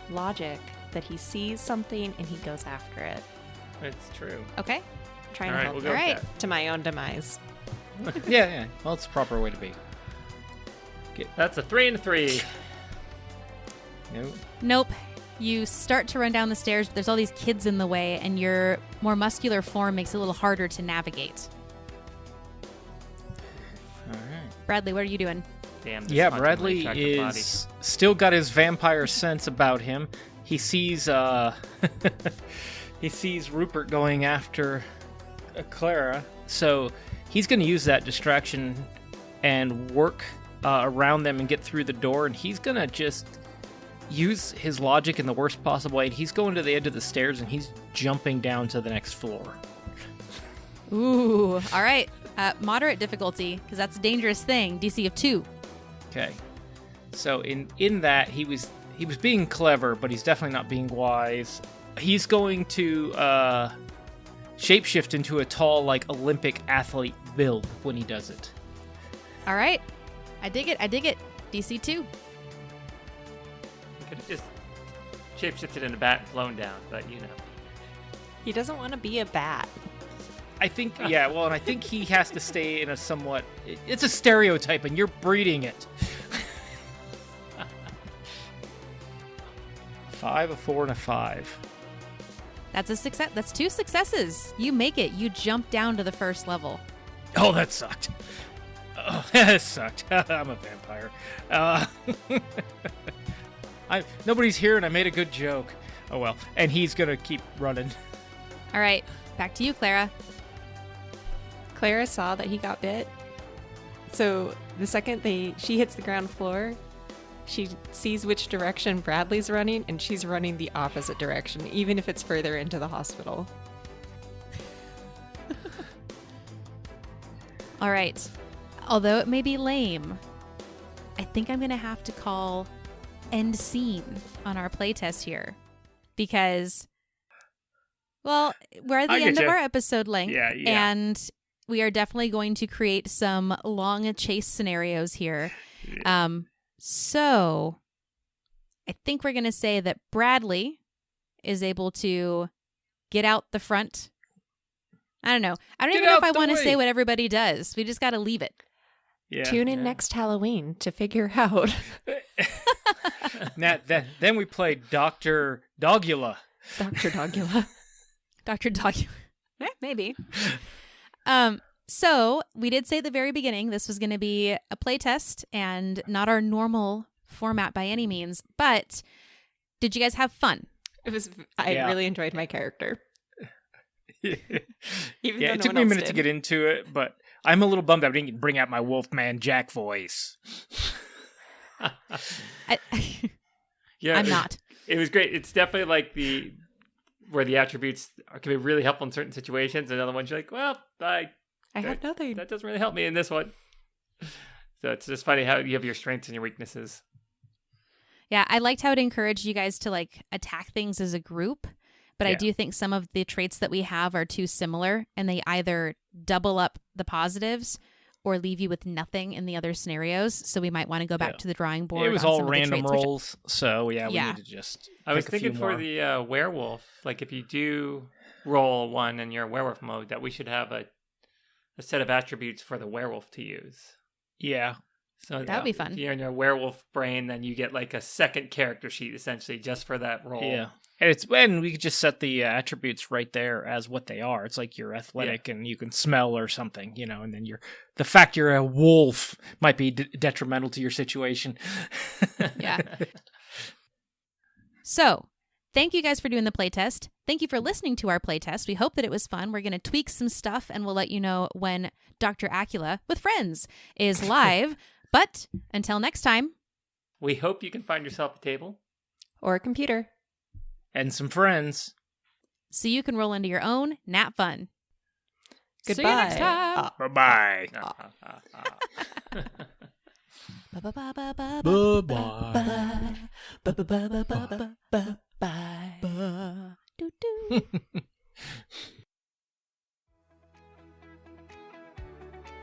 logic that he sees something and he goes after it. It's true. Okay. I'm trying All to right, help we'll go All with right. that. to my own demise. Yeah. Well, it's the proper way to be. That's a 3 and a 3. Nope. Nope. You start to run down the stairs, but there's all these kids in the way, and your more muscular form makes it a little harder to navigate. All right. Bradley, what are you doing? Damn. This Yeah, hauntingly Bradley attractive body. is still got his vampire sense about him. He sees he sees Rupert going after Clara, so he's going to use that distraction and work around them and get through the door. And he's going to just use his logic in the worst possible way. And he's going to the edge of the stairs and he's jumping down to the next floor. Ooh. All right. Moderate difficulty, because that's a dangerous thing. DC of 2. Okay. So in that he was being clever, but he's definitely not being wise. He's going to shapeshift into a tall, like Olympic athlete build when he does it. All right. I dig it. DC 2. You could have just shapeshifted in a bat and flown down, but you know. He doesn't want to be a bat. I think, yeah, well, and I think he has to stay in a somewhat... It's a stereotype, and you're breeding it. 5, a 4, and a 5. That's a success. That's 2 successes. You make it. You jump down to the first level. Oh, that sucked. Oh, that sucked. I'm a vampire. Nobody's here, and I made a good joke. Oh, well. And he's going to keep running. All right. Back to you, Clara. Clara saw that he got bit. So the second she hits the ground floor, she sees which direction Bradley's running, and she's running the opposite direction, even if it's further into the hospital. All right. Although it may be lame, I think I'm going to have to call end scene on our playtest here. Because, well, we're at the I end get of ya. our episode length. Yeah. And we are definitely going to create some long chase scenarios here. So I think we're going to say that Bradley is able to get out the front. I don't know. I don't Get even know if out I the want to way. say what everybody does. We just got to leave it. Yeah. Tune in next Halloween to figure out. Then we played Dr. Dogula. Dr. Dogula. Dr. Dog. Maybe. So we did say at the very beginning this was going to be a playtest and not our normal format by any means. But did you guys have fun? I Yeah. really enjoyed my character. Even Yeah, though it no took one me a else minute to did. get into it, but I'm a little bummed I didn't bring out my Wolfman Jack voice. I, Yeah, I'm not. It was great. It's definitely like where the attributes can be really helpful in certain situations, and other ones you're like, well, I have nothing. that doesn't really help me in this one. So it's just funny how you have your strengths and your weaknesses. Yeah, I liked how it encouraged you guys to like attack things as a group, but I do think some of the traits that we have are too similar, and they either double up the positives or leave you with nothing in the other scenarios. So we might want to go back to the drawing board. It was on all some of the random traits, rolls, so we need to just. I was pick a few thinking for more. the werewolf, like if you do roll a 1 in your werewolf mode, that we should have a set of attributes for the werewolf to use. Yeah. So That'd be fun. If you're in your werewolf brain, then you get like a second character sheet essentially just for that role. Yeah. And we could just set the attributes right there as what they are. It's like you're athletic and you can smell or something, and then the fact you're a wolf might be detrimental to your situation. Yeah. So, thank you guys for doing the playtest. Thank you for listening to our playtest. We hope that it was fun. We're going to tweak some stuff, and we'll let you know when Dr. Acula with Friends is live. But until next time, we hope you can find yourself a table Or a computer. And some friends. so you can roll into your own NatFun. Goodbye. See you next time. Bye-bye. Bye. Doo-doo.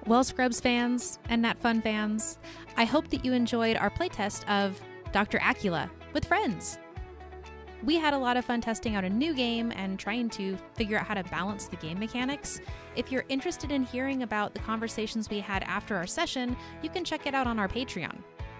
Well, Scrubs fans and NatFun fans, I hope that you enjoyed our playtest of Dr. Acula with Friends. We had a lot of fun testing out a new game and trying to figure out how to balance the game mechanics. If you're interested in hearing about the conversations we had after our session, you can check it out on our Patreon,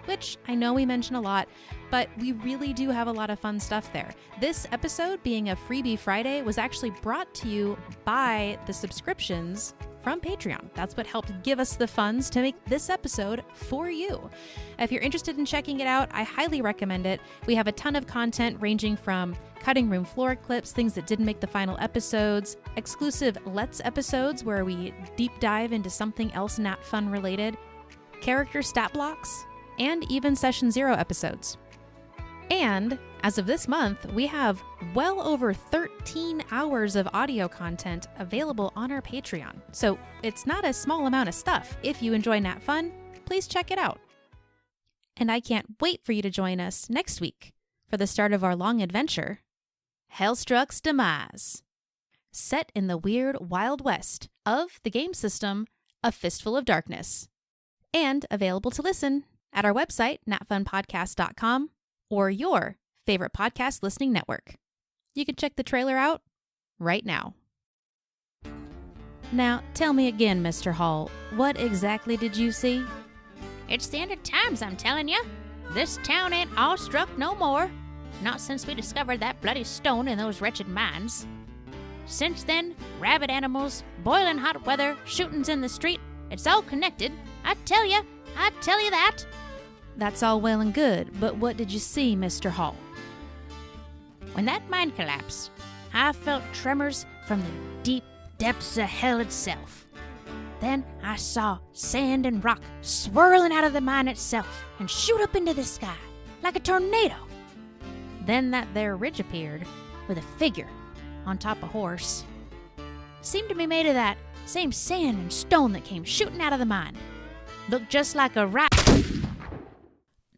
which I know we mention a lot, but we really do have a lot of fun stuff there. This episode, being a Freebie Friday, was actually brought to you by the subscriptions from Patreon. That's what helped give us the funds to make this episode for you. If you're interested in checking it out, I highly recommend it. We have a ton of content ranging from cutting room floor clips, things that didn't make the final episodes, exclusive Let's episodes where we deep dive into something else NatFun related, character stat blocks, and even Session 0 episodes. And as of this month, we have well over 13 hours of audio content available on our Patreon. So it's not a small amount of stuff. If you enjoy NatFun, please check it out. And I can't wait for you to join us next week for the start of our long adventure, Hellstruck's Demise, set in the weird Wild West of the game system A Fistful of Darkness, and available to listen at our website, natfunpodcast.com, or your favorite podcast listening network. You can check the trailer out right now. Now, tell me again, Mr. Hall, what exactly did you see? It's the end of times, I'm telling you. This town ain't awestruck no more. Not since we discovered that bloody stone in those wretched mines. Since then, rabid animals, boiling hot weather, shootings in the street, it's all connected. I tell you that. That's all well and good, but what did you see, Mr. Hall? When that mine collapsed, I felt tremors from the deep depths of hell itself. Then I saw sand and rock swirling out of the mine itself and shoot up into the sky like a tornado. Then that there ridge appeared with a figure on top of a horse. Seemed to be made of that same sand and stone that came shooting out of the mine. Looked just like a rat.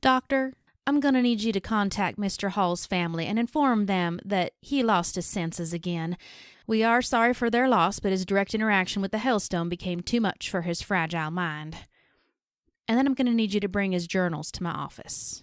Doctor, I'm gonna need you to contact Mr. Hall's family and inform them that he lost his senses again. We are sorry for their loss, but his direct interaction with the Hellstone became too much for his fragile mind. And then I'm gonna need you to bring his journals to my office.